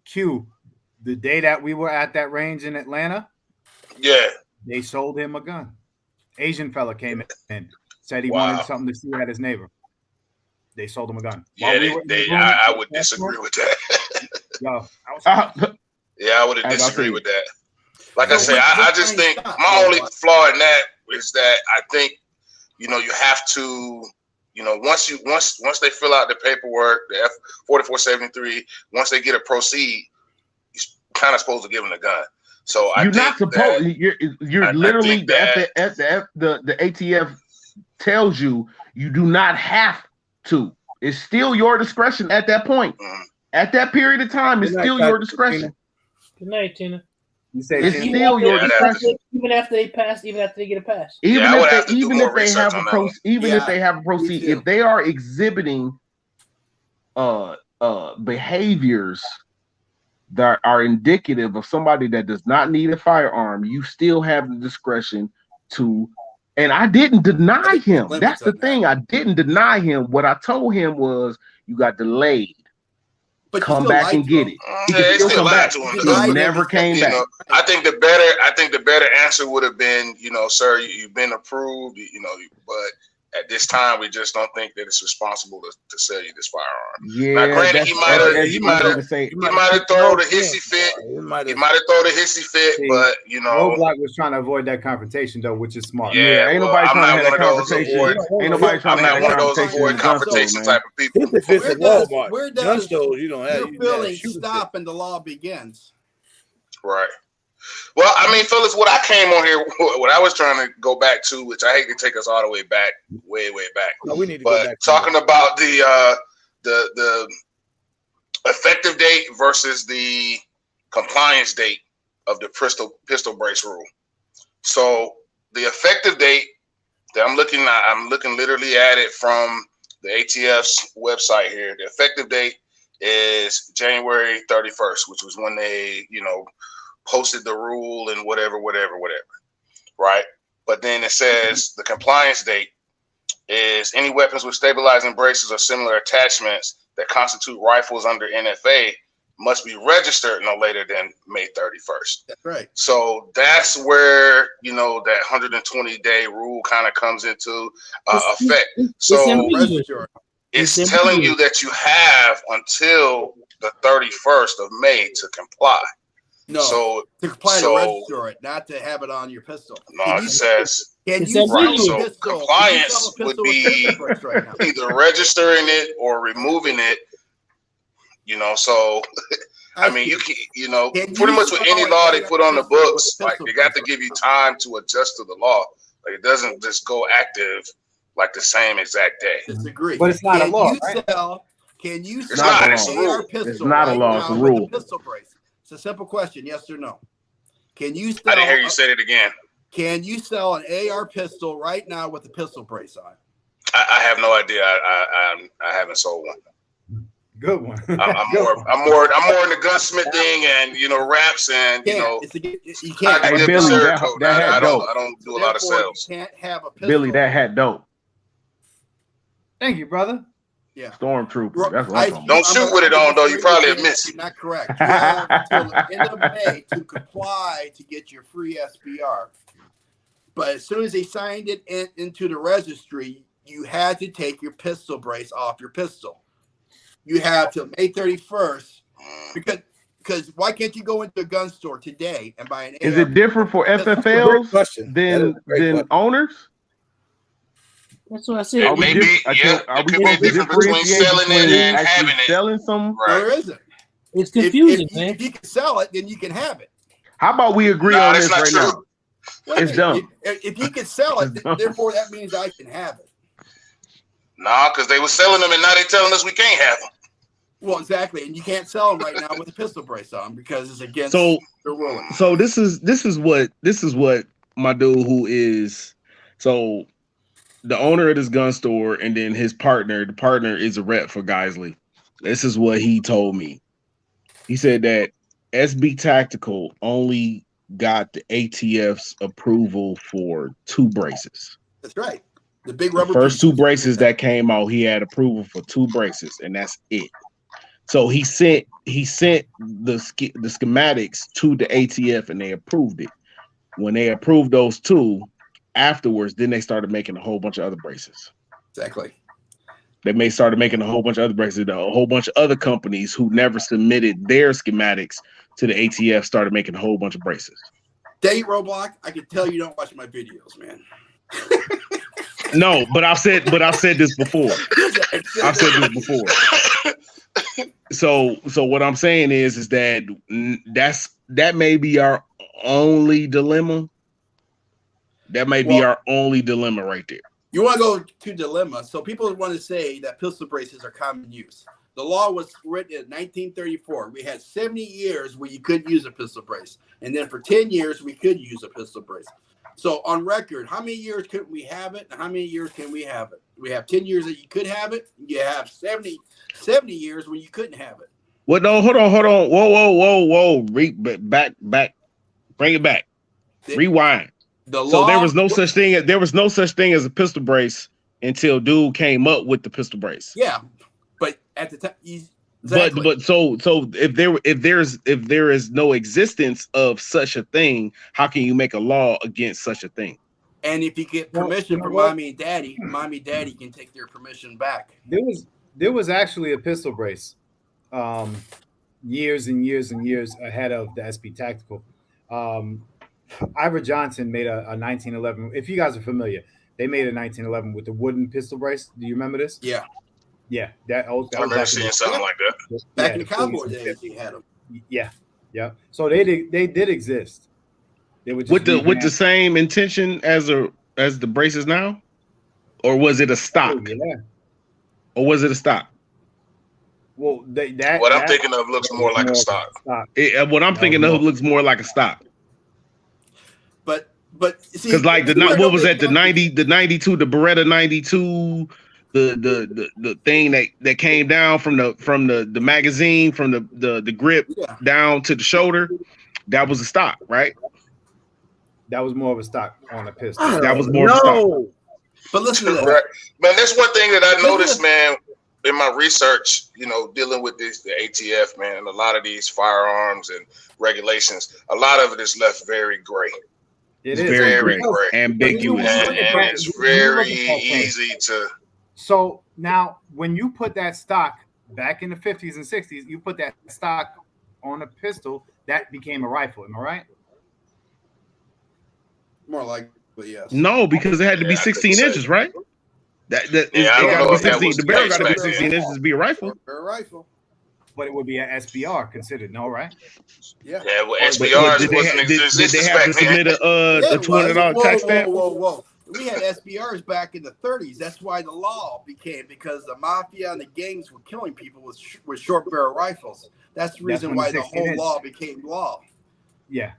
Q, the day that we were at that range in Atlanta, they sold him a gun. Asian fella came in, said he wanted something to shoot at his neighbor. They sold him a gun. I would disagree with that. I would disagree with that. Like I say, I just think my only flaw in that is that I think, you have to, once they fill out the paperwork, the F-4473, once they get a proceed, you're kind of supposed to give them a gun. So you're not supposed. You're literally the ATF tells you do not have to. It's still your discretion at that point. Mm-hmm. At that period of time, it's still your discretion. Good night, Tina. You say it's still your discretion. Even after they pass, even after they get a pass. Even if they have a proceed, if they are exhibiting behaviors that are indicative of somebody that does not need a firearm, you still have the discretion to And I didn't deny him. That's the thing. I didn't deny him. What I told him was, you got delayed. But come back and get it. He Yeah, still come back. To him, He never came back. I think the better answer would have been, sir, you've been approved, but at this time we just don't think that it's responsible to sell you this firearm. Yeah, now, granted, he might have thrown a hissy fit. He might have thrown a hissy fit, but Roadblock was trying to avoid that confrontation though, which is smart. Yeah, ain't nobody trying to have a conversation. Ain't nobody trying to have one of those avoid confrontation type of people. Where does your feeling stop and the law begins? Right. Well, I mean, fellas, what I came on here, what I was trying to go back to, which I hate to take us all the way back, way back. No, we need to but go back talking about the effective date versus the compliance date of the pistol brace rule. So the effective date that I'm looking literally at it from the ATF's website here. The effective date is January 31st, which was when they, posted the rule and whatever, right? But then it says the compliance date is any weapons with stabilizing braces or similar attachments that constitute rifles under NFA must be registered no later than May 31st. That's right. So that's where, that 120-day rule kind of comes into effect. So it's telling you that you have until the 31st of May to comply. No, so to comply to register it, not to have it on your pistol. No, it says so compliance would be right either registering it or removing it. So I mean, you can, pretty much with any law they put on the books, like they got to give you time to adjust to the law. Like it doesn't just go active like the same exact day. Disagree, but it's not a law, right? Can you sell it's an AR pistol? It's not a law. It's a rule. Pistol brace. It's a simple question, yes or no. Can you sell? I didn't hear you say it again. Can you sell an AR pistol right now with a pistol brace on? I have no idea. I haven't sold one. Good one. I'm more in the gunsmithing and wraps and you can't. Hey Billy, that hat dope. I don't do a lot of sales. You can't have a pistol. Billy, that hat dope. Thank you, brother. Yeah. Stormtrooper. That's what don't shoot with it on though. You probably have missed it. Not correct. You have until the end of May to comply to get your free SBR. But as soon as they signed it into the registry, you had to take your pistol brace off your pistol. You have till May 31st because why can't you go into a gun store today and buy an AR? Is it different for FFLs than owners? That's what I said. It may be, it could be different between selling it and having it. Selling some, right. There isn't. It's confusing, man. If you can sell it, then you can have it. How about we agree on this right now? It's done. If you can sell it, therefore that means I can have it. No, because they were selling them and now they're telling us we can't have them. Well, exactly, and you can't sell them right now with a pistol brace on because it's against the ruling. So this is what my dude who is the owner of this gun store, and then his partner. The partner is a rep for Geisley. This is what he told me. He said that SB Tactical only got the ATF's approval for 2 braces. That's right. The big rubber. The first 2 braces that came out, he had approval for 2 braces, and that's it. So he sent the schematics to the ATF, and they approved it. When they approved those 2. Afterwards, then they started making a whole bunch of other braces. Exactly. They started making a whole bunch of other braces. A whole bunch of other companies who never submitted their schematics to the ATF started making a whole bunch of braces. Date Roblox, I can tell you don't watch my videos, man. No, but I've said this before. I've said this before. So what I'm saying is that that may be our only dilemma. That may be our only dilemma right there. You want to go to dilemma. So people want to say that pistol braces are common use. The law was written in 1934. We had 70 years where you couldn't use a pistol brace. And then for 10 years, we could use a pistol brace. So on record, how many years couldn't we have it? And how many years can we have it? We have 10 years that you could have it. You have 70 years when you couldn't have it. Well, no, hold on. Whoa. Back. Bring it back. Rewind. So there was no such thing. There was no such thing as a pistol brace until dude came up with the pistol brace. Yeah, but at the time, exactly. But so if there is no existence of such a thing, how can you make a law against such a thing? And if you get permission from mommy and daddy can take their permission back. There was actually a pistol brace, years and years and years ahead of the SP Tactical. Ivor Johnson made a 1911. If you guys are familiar, they made a 1911 with the wooden pistol brace. Do you remember this? Yeah. I remember seeing something like that. Back in the cowboy days, he had them. Yeah. So they did exist. They were just with the same intention as the braces now, or was it a stock? Oh, yeah. Or was it a stock? Well, what I'm thinking of looks more like a stock. What I'm thinking of looks more like a stock. But because like what was that? The 92, the Beretta 92, the thing that came down from the magazine, from the grip down to the shoulder, that was a stock, right? That was more of a stock on a pistol. That was more of a stock. But listen to that. Right. Man, that's one thing that I noticed, man, in my research, dealing with the ATF, man, a lot of these firearms and regulations, a lot of it is left very gray. It is very gray, ambiguous, and it's very easy to. So now, when you put that stock back in the 50s and 60s, you put that stock on a pistol, that became a rifle. Am I right? More like, but yes. No, because it had to be 16 inches, right? The barrel got to be 16 inches to be a rifle. But it would be an SBR considered, no, right? Yeah. Well, SBRs wasn't existing. Did they have to submit a $200 tax stamp? Whoa. We had SBRs back in the 30s. That's why the law became, because the mafia and the gangs were killing people with short barrel rifles. That's the reason why the whole law became law. Yeah.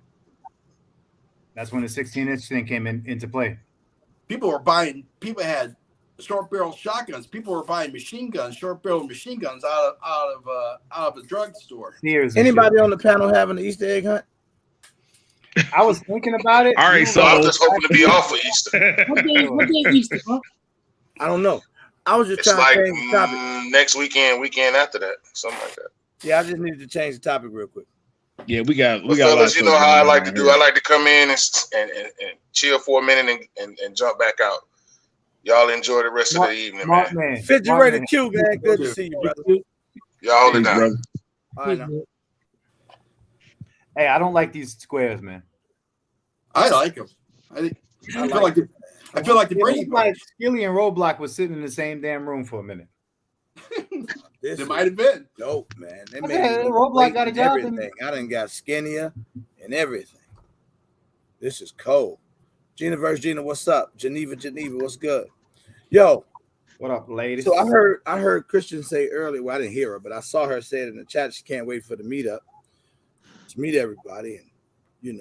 That's when the 16-inch thing came into play. People had short barrel shotguns. People were buying machine guns, short barrel machine guns out of a drugstore. Anybody on the panel having an Easter egg hunt? I was thinking about it. All right, so I'm just hoping to be off for Easter. What day is Easter, huh? I don't know. I was just trying to change the topic. Next weekend after that, something like that. Yeah, I just needed to change the topic real quick. Yeah, we got. Fellas, you know how I like to do. I like to come in and chill for a minute and jump back out. Y'all enjoy the rest of the evening, man. Refrigerator Q, man. Good to see you, brother. Y'all hold it down. Hey, I don't like these squares, man. I like them. I feel like the Brady Bunch. Skilly and Roadblock was sitting in the same damn room for a minute. It might have been dope, man. They Roadblock got a job. Everything. I done got skinnier and everything. This is cold. Gina versus Gina, what's up? Geneva, what's good? Yo, what up, ladies? So I heard Christian say earlier. Well, I didn't hear her, but I saw her say it in the chat. She can't wait for the meetup to meet everybody, and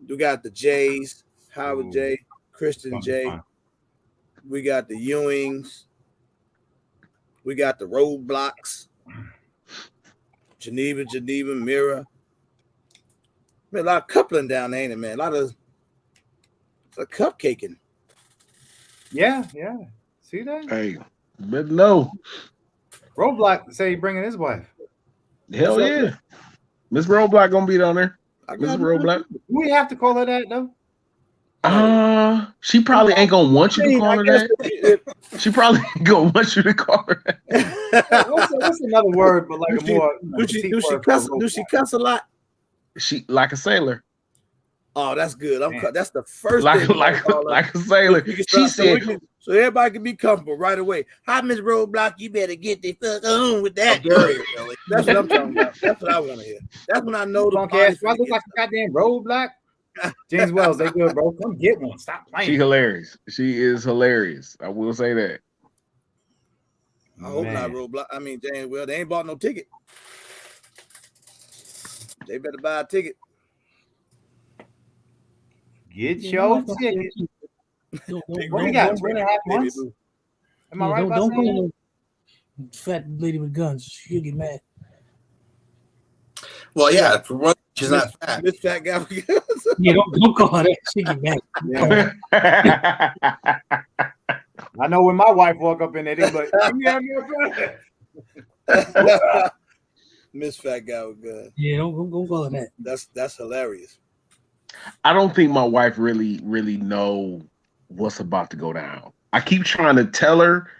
we got the J's, Howard J, Christian J. We got the Ewings. We got the Roadblocks. Geneva, Mira. Man, a lot of coupling down there, ain't it, man? A lot of cupcaking. Yeah. See that? Hey, better know. Roadblock say he bringing his wife. Hell yeah. Miss Roadblock gonna be down there. Miss Roadblock. Do we have to call her that though? She probably ain't gonna want you to call her that. She probably ain't gonna want you to call her that. What's another word, but like a more do she cuss a lot? She like a sailor. Oh, that's good. That's the first like thing. Like a sailor. She said so everybody can be comfortable right away. Hi, Miss Roadblock. You better get the fuck on with that. That's what I'm talking about. That's what I want to hear. That's when I know the podcast. Do I look like a goddamn Roadblock? James Wells, they good, bro. Come get one. Stop playing. She hilarious. She is hilarious. I will say that. I hope not, Roadblock. I mean, James Wells. They ain't bought no ticket. They better buy a ticket. Get your ticket. What we got? 3.5 months? Am I right about saying? Fat lady with guns. She'll get mad. Well, yeah. For one, She's not fat. Miss Fat Guy. Yeah, don't call her that. She get mad. Yeah. I know when my wife walk up in there, they be like, Miss Fat Guy was good. Yeah, don't call her that. That's hilarious. I don't think my wife really know what's about to go down. I keep trying to tell her,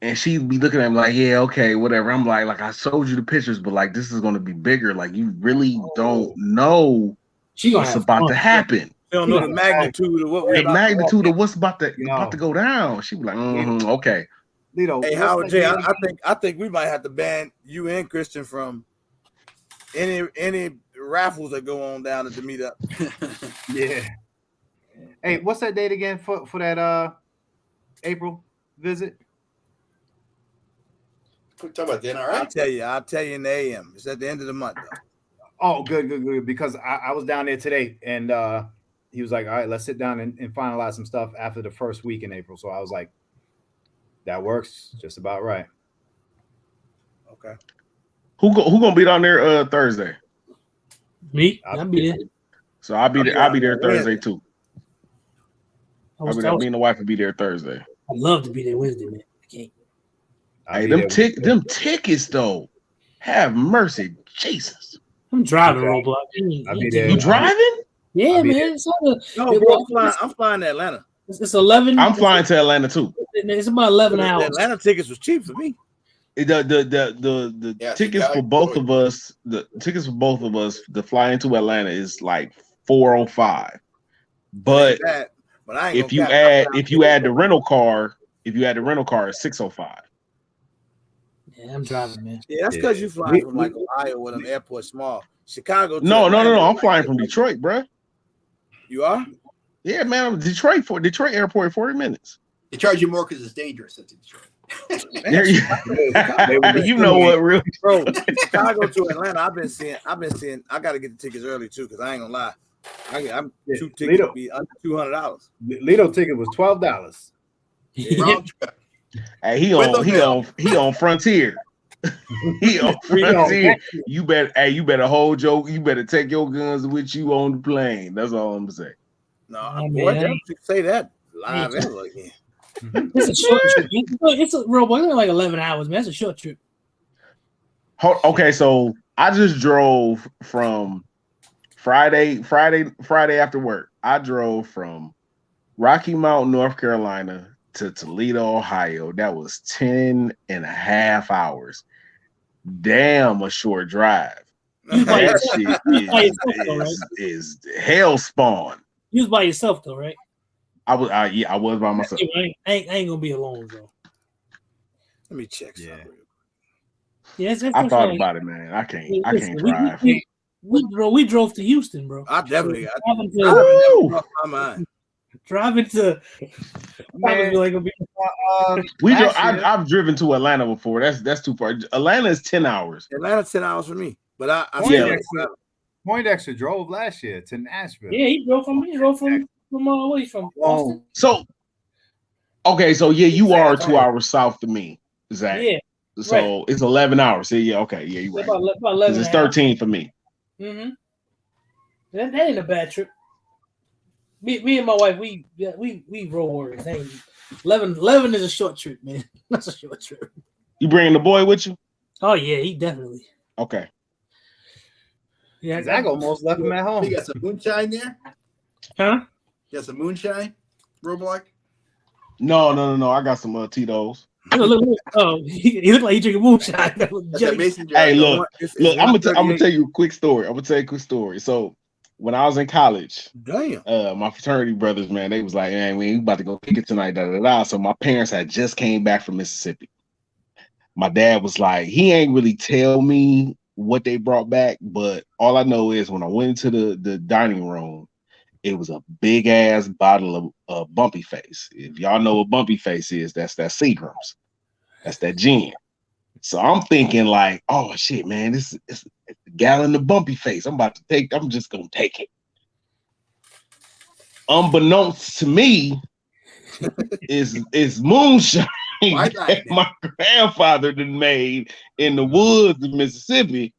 and she'd be looking at me like, yeah, okay, whatever. I'm like I showed you the pictures, but like this is gonna be bigger. Like you really don't know what's about to happen. You don't know the magnitude of what we're what's about to go down. She be like, okay. Lito, hey, Howard J, I think we might have to ban you and Christian from any raffles that go on down at the meetup. Yeah. Hey, what's that date again for that April visit? We're talking about dinner, all right? I'll tell you in the AM. It's at the end of the month though. Oh, good. Because I was down there today, and he was like, all right, let's sit down and finalize some stuff after the first week in April. So I was like, that works just about right. Okay. Who gonna be down there Thursday? Me? I'll be there. So I'll be there Thursday too. Me and the wife will be there Thursday. I'd love to be there Wednesday, man. I can't. Hey, them tickets though. Have mercy, Jesus. I'm driving, Roblox. You driving? Yeah, man. I'm flying to Atlanta. It's 11. I'm flying to Atlanta too. It's about 11 hours. The Atlanta tickets was cheap for me. The tickets for both of us, to fly into Atlanta is like $405. But if you add the rental car, it's $605. Yeah, I'm driving, man. Yeah, that's because you flying from like Ohio with an airport small. Chicago. No. I'm flying from Detroit, bro. You are? Yeah, man. I'm Detroit airport 40 minutes. They charge you more because it's dangerous at Detroit. You know what, really, bro? Chicago to Atlanta. I've been seeing. I got to get the tickets early too because I ain't gonna lie. I'm two tickets will be under $200. Lido ticket was $12. Yeah. Hey, he on Frontier. He on Frontier. You better hold you better take your guns with you on the plane. That's all I'm gonna say. No, boy, don't say that live ever again. It's a short trip. It's a real boy. It's like 11 hours, man. That's a short trip. Okay, so I just drove from Friday after work. I drove from Rocky Mount, North Carolina to Toledo, Ohio. That was 10 and a half hours. Damn, a short drive. That shit is hell spawn. You was by yourself though, right? I was by myself. I ain't gonna be alone, bro. Let me check something. Yeah, I thought about it, man. I can't drive. We drove to Houston, bro. I definitely crossed my mind. Driving to I've driven to Atlanta before. That's too far. Atlanta is 10 hours. Atlanta's 10 hours for me. But Poindexter drove last year to Nashville. Yeah, he drove from away from Austin. So okay, so yeah, you are 2 hours south of me, Zach. Yeah. So it's 11 hours. Yeah, okay, yeah, you're right. About 11 it's 13 for me. Mm-hmm. That ain't a bad trip. Me and my wife, we road warriors. 11 is a short trip, man. That's a short trip. You bringing the boy with you? Oh yeah, he definitely. Okay. Yeah, Zach almost left him at home. You got some moonshine there? Huh? You got some moonshine, Roblox? No. I got some Tito's. Look. Oh, he looked like he drinking moonshine. Hey, look. I'm gonna tell you a quick story. So when I was in college, my fraternity brothers, man, they was like, "Man, we about to go kick it tonight." So my parents had just came back from Mississippi. My dad was like, he ain't really tell me what they brought back, but all I know is when I went into the dining room, it was a big ass bottle of Bumpy Face. If y'all know what Bumpy Face is, that's Seagram's. That's that gin. So I'm thinking like, oh shit, man, it's a gallon of Bumpy Face. I'm just gonna take it. Unbeknownst to me, is moonshine that my grandfather done made in the woods of Mississippi.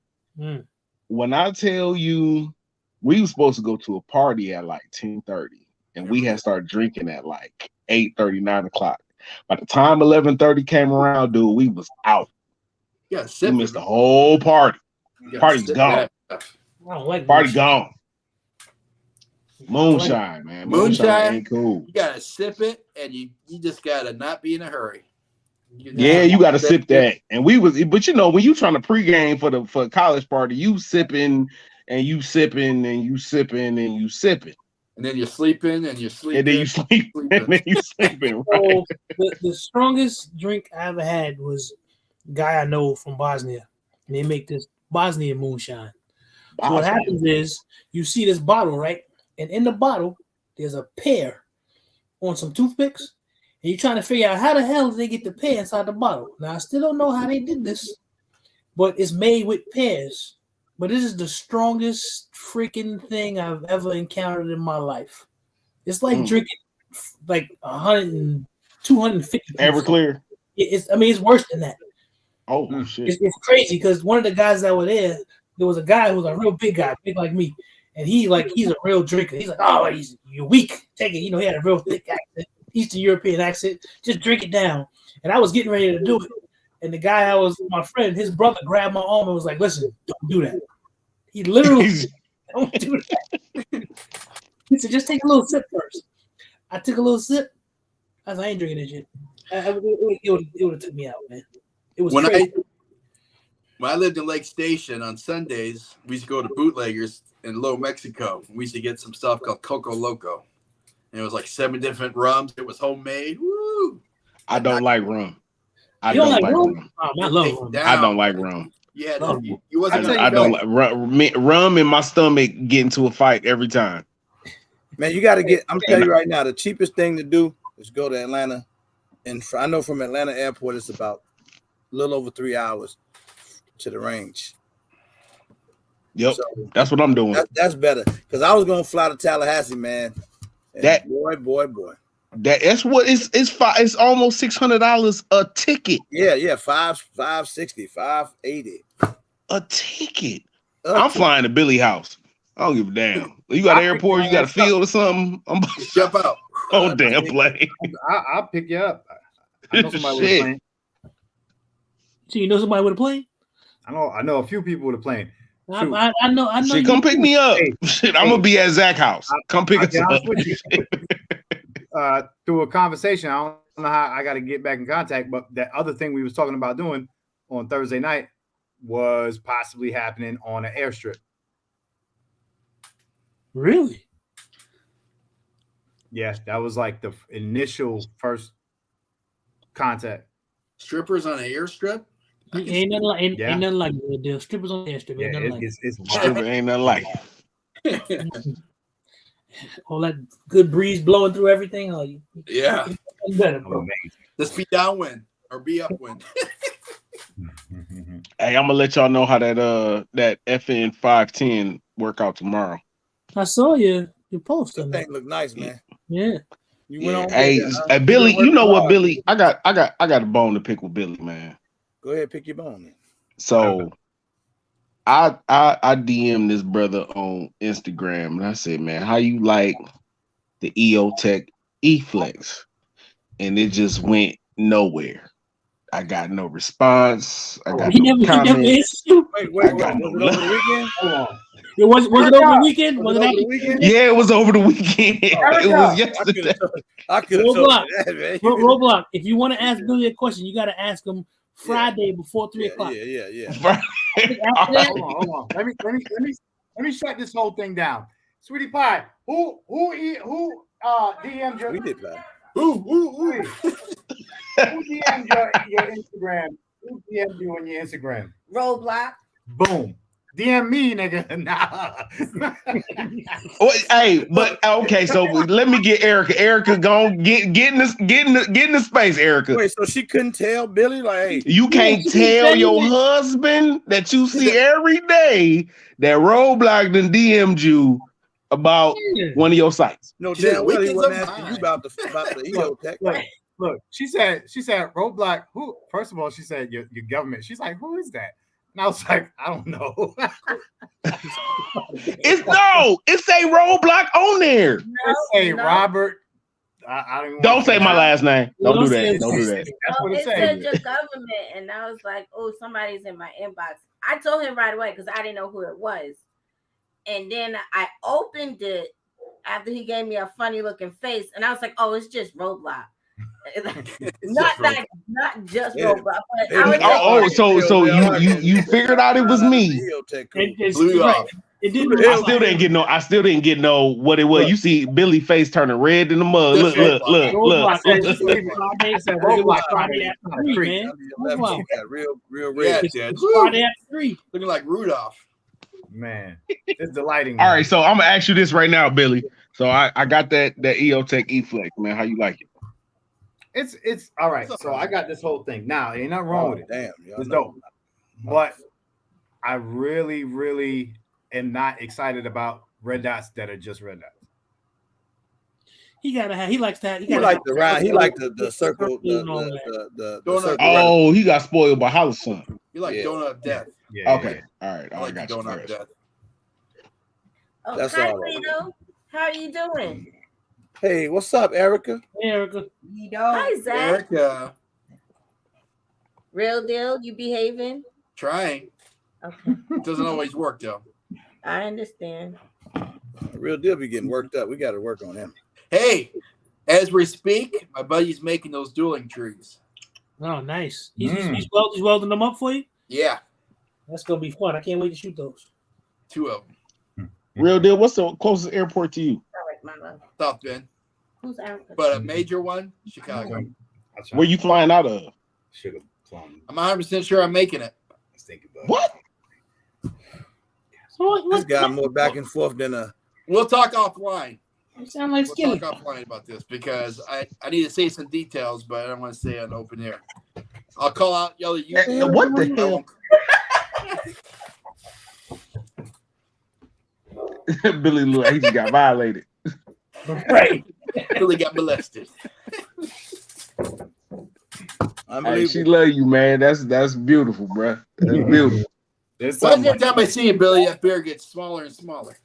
when I tell you, we were supposed to go to a party at like 10:30, and we had started drinking at like 8:30, 9 o'clock. By the time 11:30 came around, dude, we was out. Yeah, we missed the whole party. Party's gone. I don't like Party moonshine. gone. Moonshine, man. Moonshine ain't cool. You gotta sip it, and you just gotta not be in a hurry. You gotta sip that. And but you know, when you trying to pregame for a college party, you sipping and you sipping and you sipping and you sipping. And then you're sleeping and you're sleeping. And then you sleep. And then you sleeping. Right? So the strongest drink I ever had was a guy I know from Bosnia. And they make this Bosnian moonshine. So what happens is you see this bottle, right? And in the bottle, there's a pear on some toothpicks. And you're trying to figure out how the hell did they get the pear inside the bottle. Now, I still don't know how they did this, but it's made with pears. But this is the strongest freaking thing I've ever encountered in my life. It's like drinking like 100 and 250. Everclear. It's worse than that. Oh, shit. It's crazy because one of the guys that were there was a guy who was a real big guy, big like me. And he's a real drinker. He's like, oh, you're weak. Take it. You know, he had a real thick accent, Eastern European accent. Just drink it down. And I was getting ready to do it. And the guy my friend, his brother grabbed my arm and was like, listen, don't do that. He literally don't do that. He said, just take a little sip first. I took a little sip. I was like, I ain't drinking this shit. It would have took me out, man. It was crazy. When I lived in Lake Station on Sundays, we used to go to Bootleggers in Low Mexico. We used to get some stuff called Coco Loco. And it was like 7 different rums. It was homemade. Woo! I don't like rum. I don't like rum. Oh, I love rum. I don't like rum. Yeah, you wasn't. I don't like rum. In my stomach get into a fight every time. Man, you got to get. I'm telling you right now, the cheapest thing to do is go to Atlanta, and I know from Atlanta Airport it's about a little over 3 hours to the range. Yep, so that's what I'm doing. That's better because I was gonna fly to Tallahassee, man. And boy. That's what it's almost $600 a ticket. Yeah, $560, $580 a ticket. I'm flying to Billy House. I don't give a damn. You got an airport, you got a field or something. I'm about to jump out. Oh damn plane. I'll pick you up. I know somebody with a plane. So you know somebody with a plane? I know a few people with a plane. I know. Shit, come pick me up. Shit, I'm gonna be at Zach's house. Come pick us up. Through a conversation, I don't know how I got to get back in contact, but that other thing we was talking about doing on Thursday night was possibly happening on an airstrip. Really? Yeah, that was like the initial first contact. Strippers on an airstrip? Ain't nothing like it. The strippers on the airstrip. Ain't nothing like it. Ain't nothing like it. All that good breeze blowing through everything. Yeah. Better, bro. Let's be downwind or be upwind. Hey, I'm gonna let y'all know how that FN 510 work out tomorrow. I saw your post. That thing look nice, man. Yeah. You went on. Hey, Billy, you know what, Billy? I got a bone to pick with Billy, man. Go ahead, pick your bone. Then. So, I DM this brother on Instagram, and I said, man, how you like the EOTech E-Flex? And it just went nowhere. I got no response. I got no comment. Wait. Was it over the weekend? Hold on. Was it over the weekend? Was it over the weekend? Yeah, it was over the weekend. It was yesterday. I could have told you that, man. Roadblock. If you want to ask Billy a question, you got to ask him Friday before 3 o'clock. Yeah. Hold on. Let me shut this whole thing down. Sweetie Pie, who DM'd your Who DM'd your Instagram? Who DM'd you on your Instagram? Roadblock. Boom. DM me, nigga. Nah. Hey, but okay, so let me get Erica. Erica, go get in the space, Erica. Wait, so she couldn't tell Billy, like, hey, you can't tell your husband that you see every day that Roadblock done DM'd you about one of your sites. No, damn well he wasn't asking you about the EOTech. Look, she said Roadblock. Who? First of all, she said your government. She's like, who is that? And I was like, I don't know. It's a roadblock on there. Say Robert. I don't say my last name. Don't do that. Don't do that. That's what it said your government, and I was like, oh, somebody's in my inbox. I told him right away because I didn't know who it was. And then I opened it after he gave me a funny looking face, and I was like, oh, it's just Roblox. not just Roblox. So you figured out it was me. I still didn't get no what it was. Look. You see Billy face turning red in the mud. Look. Real red. Friday at 3. Looking like Rudolph. Man, it's delighting. All right, so I'm gonna ask you this right now, Billy. So I got that EOTech E-Flex, man. How you like it? It's all right. So I got this whole thing. Now, ain't nothing wrong with it. Damn, it's dope. But I really, really am not excited about red dots that are just red dots. He likes that. He liked the round. He liked the circle. The circle. Oh, he got spoiled by Hollyson. You like donut of death. Yeah. Okay. All right. I like donut of death. That's all right. How are you doing? Hey, what's up, Erica? Hey, Erica. Hi, Zach. Erica. Real deal? You behaving? Trying. Okay. Doesn't always work, though. I understand. Real deal be getting worked up. We got to work on him. Hey, as we speak, my buddy's making those dueling trees. Oh, nice. He's welding them up for you? Yeah. That's going to be fun. I can't wait to shoot those. 2 of them. Real deal. What's the closest airport to you? South Bend. Who's Erica? But a major one, Chicago. Where you flying out of? Should have flown. I'm 100% sure I'm making it. Let's think about what? This guy more back and forth than a. We'll talk offline. You sound like Skilly. We'll talk offline about this because I need to say some details, but I don't want to say on open air. I'll call out you. What the hell? Billy Lou, he just got violated. Right. Billy got molested. Hey, she love you, man. That's beautiful, bro. That's beautiful. Every time I see you, Billy, that beer gets smaller and smaller.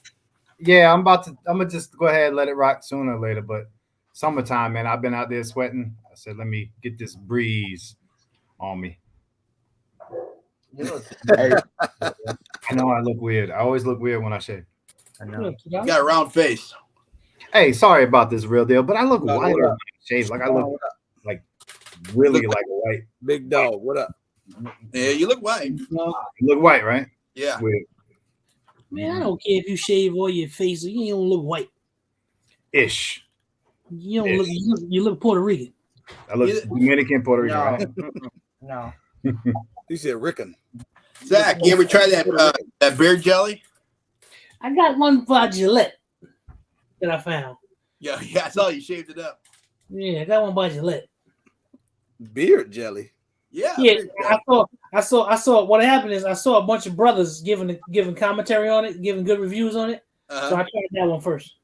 Yeah, I'm gonna just go ahead and let it rock sooner or later. But summertime, man, I've been out there sweating. I said, let me get this breeze on me. Hey. I know I look weird. I always look weird when I shave. I know. You got a round face. Hey, sorry about this, Real deal, but I look whiter when I shave. Like I look like really like a white big dog. What up? Yeah, you look white. You look white, right? Yeah. Weird. Man, I don't care if you shave all your face. You don't look white. Ish. You don't look. You look Puerto Rican. I look Dominican, Puerto Rican, right? No. He said Rican. Zach, you ever try that beer jelly? I got one by Gillette that I found. Yeah, I saw you shaved it up. Yeah, I got one by Gillette. Beard jelly. Yeah. I saw. What happened is I saw a bunch of brothers giving commentary on it, giving good reviews on it. So I tried that one first.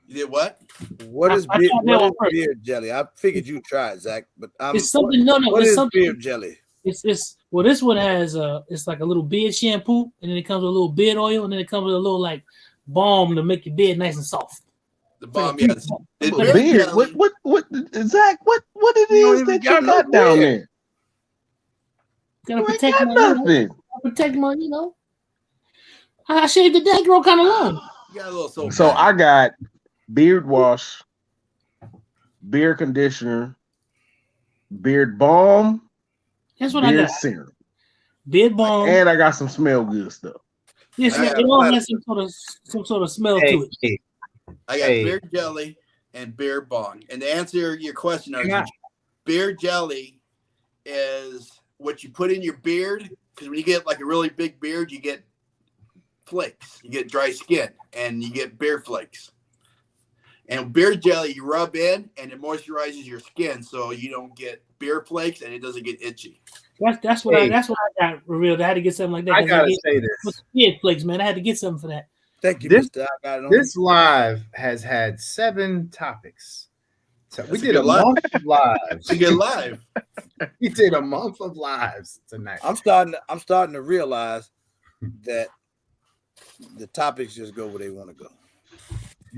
You did what? What is beard jelly? I figured you'd try it, Zach. But it's something. What it's is something. Beard jelly? It's this one has it's like a little beard shampoo, and then it comes with a little beard oil, and then it comes with a little like balm to make your beard nice and soft. The balm, yes. The beard. What Zach? What it is that you got down there? Gotta protect my protect my, I shaved the dead grow kind of long. You got a little so I got beard wash, beard conditioner, beard balm. That's what I got. Serum. Beard balm. And I got some smell good stuff. Yes, it all has some sort of smell to it. I got beard jelly and beard balm. And to answer your question, beard jelly is what you put in your beard, because when you get like a really big beard, you get flakes, you get dry skin, and you get beard flakes. And beard jelly you rub in, and it moisturizes your skin, so you don't get beard flakes, and it doesn't get itchy. That's what I got revealed. I had to get something like that. I gotta say this. Beard flakes, man. I had to get something for that. Thank you. This live has had 7 topics. We did a month of lives. We get live. We did a month of lives tonight. I'm starting to realize that the topics just go where they want to go.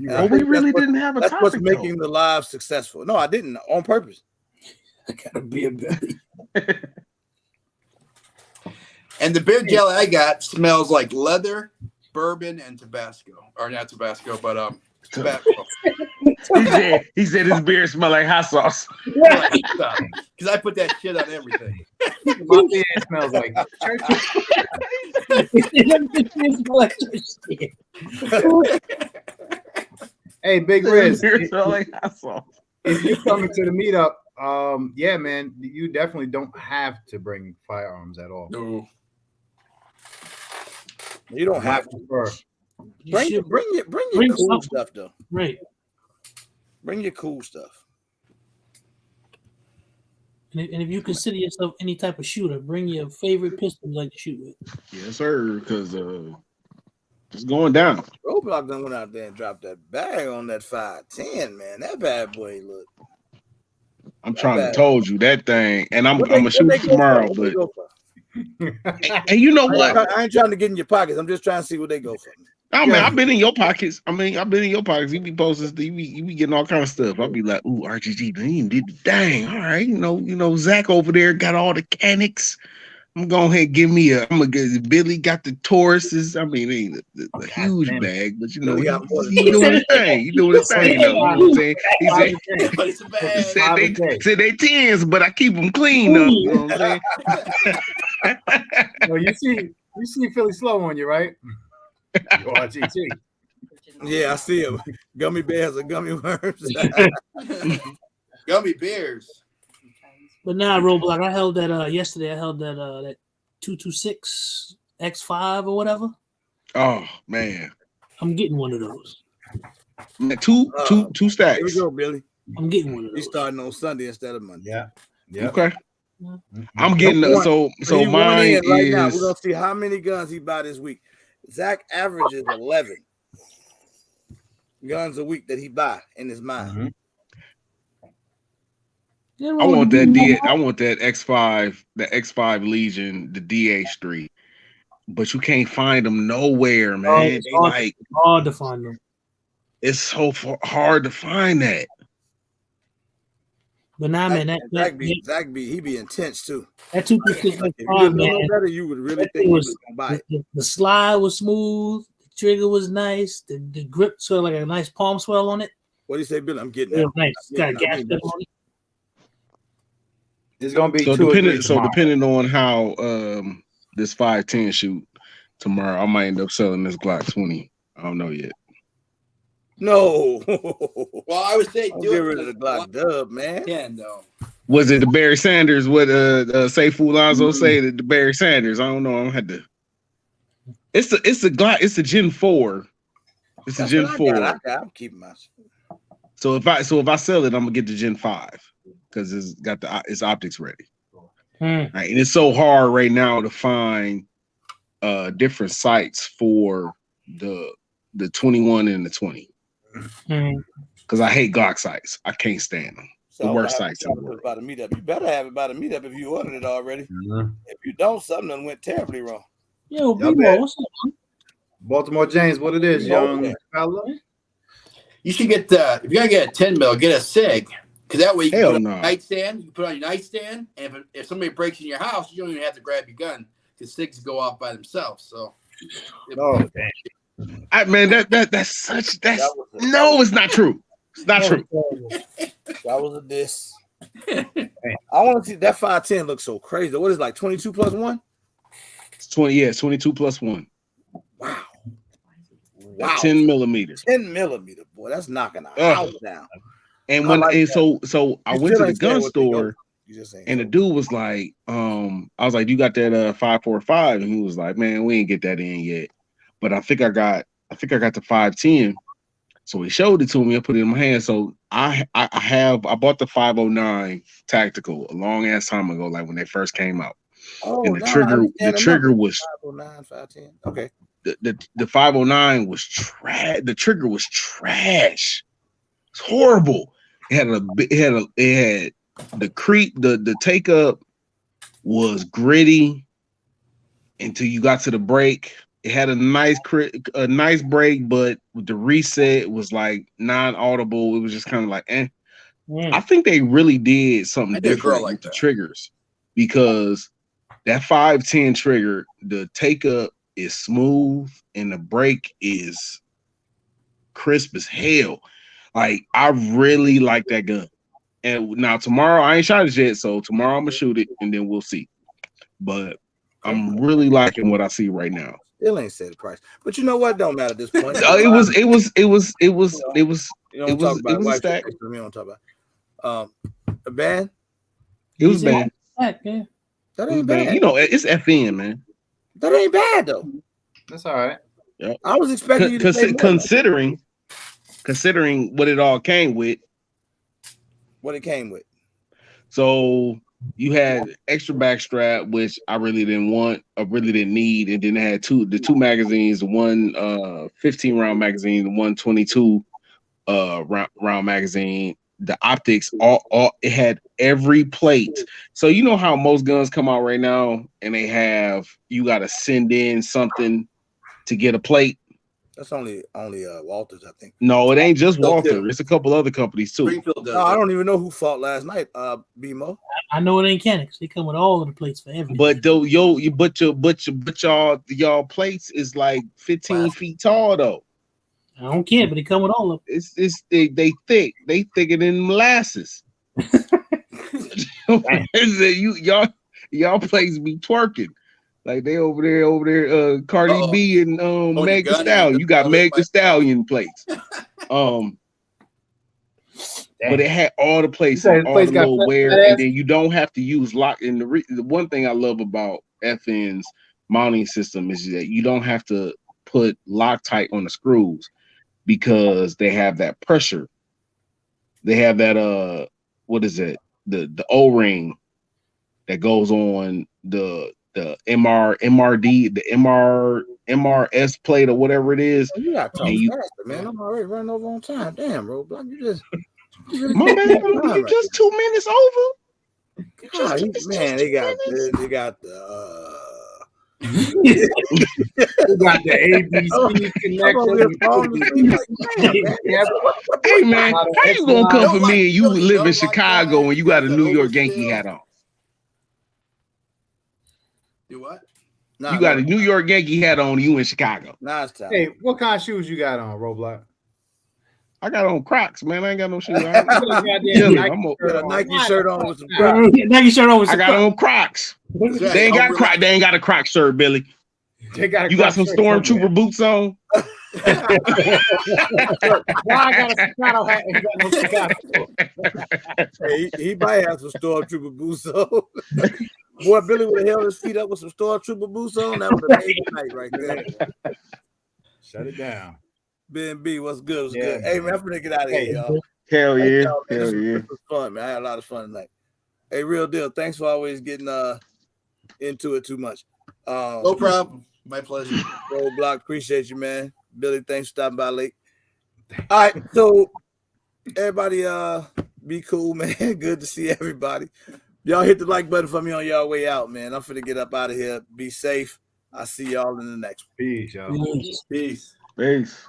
Well, we really didn't have a topic. That's what's making the live successful. No, I didn't on purpose. I gotta be a belly. And the beer jelly I got smells like leather, bourbon, and Tabasco. Or not Tabasco, but tobacco. he said his beer smell like hot sauce. Because I put that shit on everything. My beer smells like church. Hey, Big Riz. If you're coming to the meetup, yeah, man, you definitely don't have to bring firearms at all. No. You don't have to. Bring your cool stuff though. Right. Bring your cool stuff. And if you consider yourself any type of shooter, bring your favorite pistol you like to shoot with. Yes, sir. Because it's going down. Roblox done went out there and dropped that bag on that 510, man. That bad boy look. I'm trying to told you that thing, and I'm gonna shoot tomorrow, but. And you know what? I ain't trying to get in your pockets. I'm just trying to see what they go for. Oh man, I've been in your pockets. I've been in your pockets. You be posting, you be getting all kind of stuff. I'll be like, ooh, RGG, dang, all right, you know, Zach over there got all the mechanics. I'm going ahead and give me I'm gonna get Billy got the Tauruses. I mean, it ain't a huge bag, but you know, he doing his thing. You doing his thing, though. You know what I'm saying? He said they 10s, but I keep them clean though. You know what I'm saying? Well, you see Philly Slow on you, right? RGT. Yeah, I see him. Gummy bears or gummy worms. Gummy bears. But now, Roblox, I held that yesterday. I held that 226 X5 or whatever. Oh man, I'm getting one of those. Two stacks. Here we go, Billy. I'm getting one of those. He's starting on Sunday instead of Monday. Yeah. Okay. I'm getting so mine right is. Now. We're gonna see how many guns he buy this week. Zach averages 11 guns a week that he buy in his mind. Mm-hmm. I want that X5, the X5 Legion, the DH3, but you can't find them nowhere, man. It's hard to find them. It's so hard to find that. But now, man, Zach he be intense too. That 226 X5, man. Better, you would really think he was gonna buy it. The slide was smooth. The trigger was nice. The grip sort of like a nice palm swell on it. What do you say, Billy? I'm getting it. Nice. Got a gas pep on it. It's gonna be depending on how this 510 shoot tomorrow, I might end up selling this Glock 20. I don't know yet. No. Well, I would say get rid of the Glock dub, man. Though. Was it the Barry Sanders? What Sayfu Lonzo say that the Barry Sanders? I don't know. I don't have to. It's the Glock. It's the Gen 4. It's the Gen 4. I'm keeping my. So if I sell it, I'm gonna get the Gen 5 because it's got its optics ready. Right, and it's so hard right now to find different sights for the 21 and the 20. Because I hate Glock sights. I can't stand them. So the worst sights in the world. By the meetup. You better have it by the meetup if you ordered it already. Mm-hmm. If you don't, something done went terribly wrong. Yo, B-Boy, what's up, man? Baltimore James, what it is, young fella? You should get if you're gonna get a 10 mil, get a SIG. Because that way you can put on your nightstand, you put on your nightstand, and if somebody breaks in your house, you don't even have to grab your gun because SIGs go off by themselves. So damn. It's not true. It's not true. That was a diss. I want to see that 510 looks so crazy. What is it, like 22 plus 1? It's 20, yeah, 22 plus 1. Wow. 10 millimeters. 10 millimeter, boy. That's knocking a house down. And when so I went to the gun store and the dude was like, I was like, you got that 545? And he was like, man, we ain't get that in yet. But I think I got the 510. So he showed it to me. I put it in my hand. So I bought the 509 tactical a long ass time ago, like when they first came out. Oh, and the trigger was 509, 510. Okay. The 509 was trash. The trigger was trash. It's horrible. It had the creep. The take up was gritty until you got to the break. It had a nice break, but the reset was like non-audible. It was just kind of like, eh. I think they really did something different with the triggers, because that 510 trigger, the take up is smooth and the break is crisp as hell. Like, I really like that gun. And now tomorrow, I ain't shot it yet, so tomorrow I'm gonna shoot it and then we'll see. But I'm really liking what I see right now. Still ain't said the price, but you know what? Don't matter at this point. It was a stack. We don't talk about a band. It was bad. That ain't bad. You know, it's FN, man. That ain't bad though. That's all right. Yeah. I was expecting you to say considering what it all came with. What it came with. So you had extra back strap, which I really didn't want, I really didn't need, and then it had the two magazines, the one 15-round magazine, the one 22 round magazine. The optics, all it had every plate. So you know how most guns come out right now, and you got to send in something to get a plate. That's only Walters, I think. No, it ain't just Walter. It's a couple other companies too. No, I don't even know who fought last night. BMO. I know it ain't Canics. They come with all of the plates for everything. But though y'all plates is like 15 feet tall though. I don't care, but they come with all of them. They thick. They thicker than molasses. y'all plates be twerking. Like they over there, Cardi B and Meg Thee Stallion. You got Meg Thee Stallion plates. But it had all the plates, all the little wear, and then you don't have to use lock. And the one thing I love about FN's mounting system is that you don't have to put Loctite on the screws, because they have that pressure. They have that what is it? The O-ring that goes on the MRD, the MRS plate or whatever it is. You got to talk faster, man. I'm already running over on time. Damn, Roadblock, you just my man, you just 2 minutes over. God, they got the ABC connection. Hey man, how you gonna come for me and you live in Chicago and you got a New York Yankee hat on? Do what? You got a New York Yankee hat on. You in Chicago? Nah, it's time. Hey, what kind of shoes you got on, Roblox? I got on Crocs, man. I ain't got no shoes. I'm a Nike shirt on with some Crocs. Nike shirt on with some I got on Crocs. They ain't got Crocs. They ain't got a Croc shirt, Billy. You got some Stormtrooper boots on? Why I got a Chicago hat and got no Chicago? Hey, he might have some Stormtrooper boots on. Boy, Billy would have held his feet up with some Stormtrooper boots on. That would have made the night right there. Shut it down. Ben B, what's good? What's good? Hey, man, I'm gonna get out of here, y'all. Hell yeah. This was fun, man. I had a lot of fun tonight. Hey, real deal. Thanks for always getting into it too much. No problem. My pleasure. Roadblock, appreciate you, man. Billy, thanks for stopping by late. All right, so everybody be cool, man. Good to see everybody. Y'all hit the like button for me on y'all way out, man. I'm finna get up out of here. Be safe. I'll see y'all in the next one. Peace, y'all. Peace. Peace.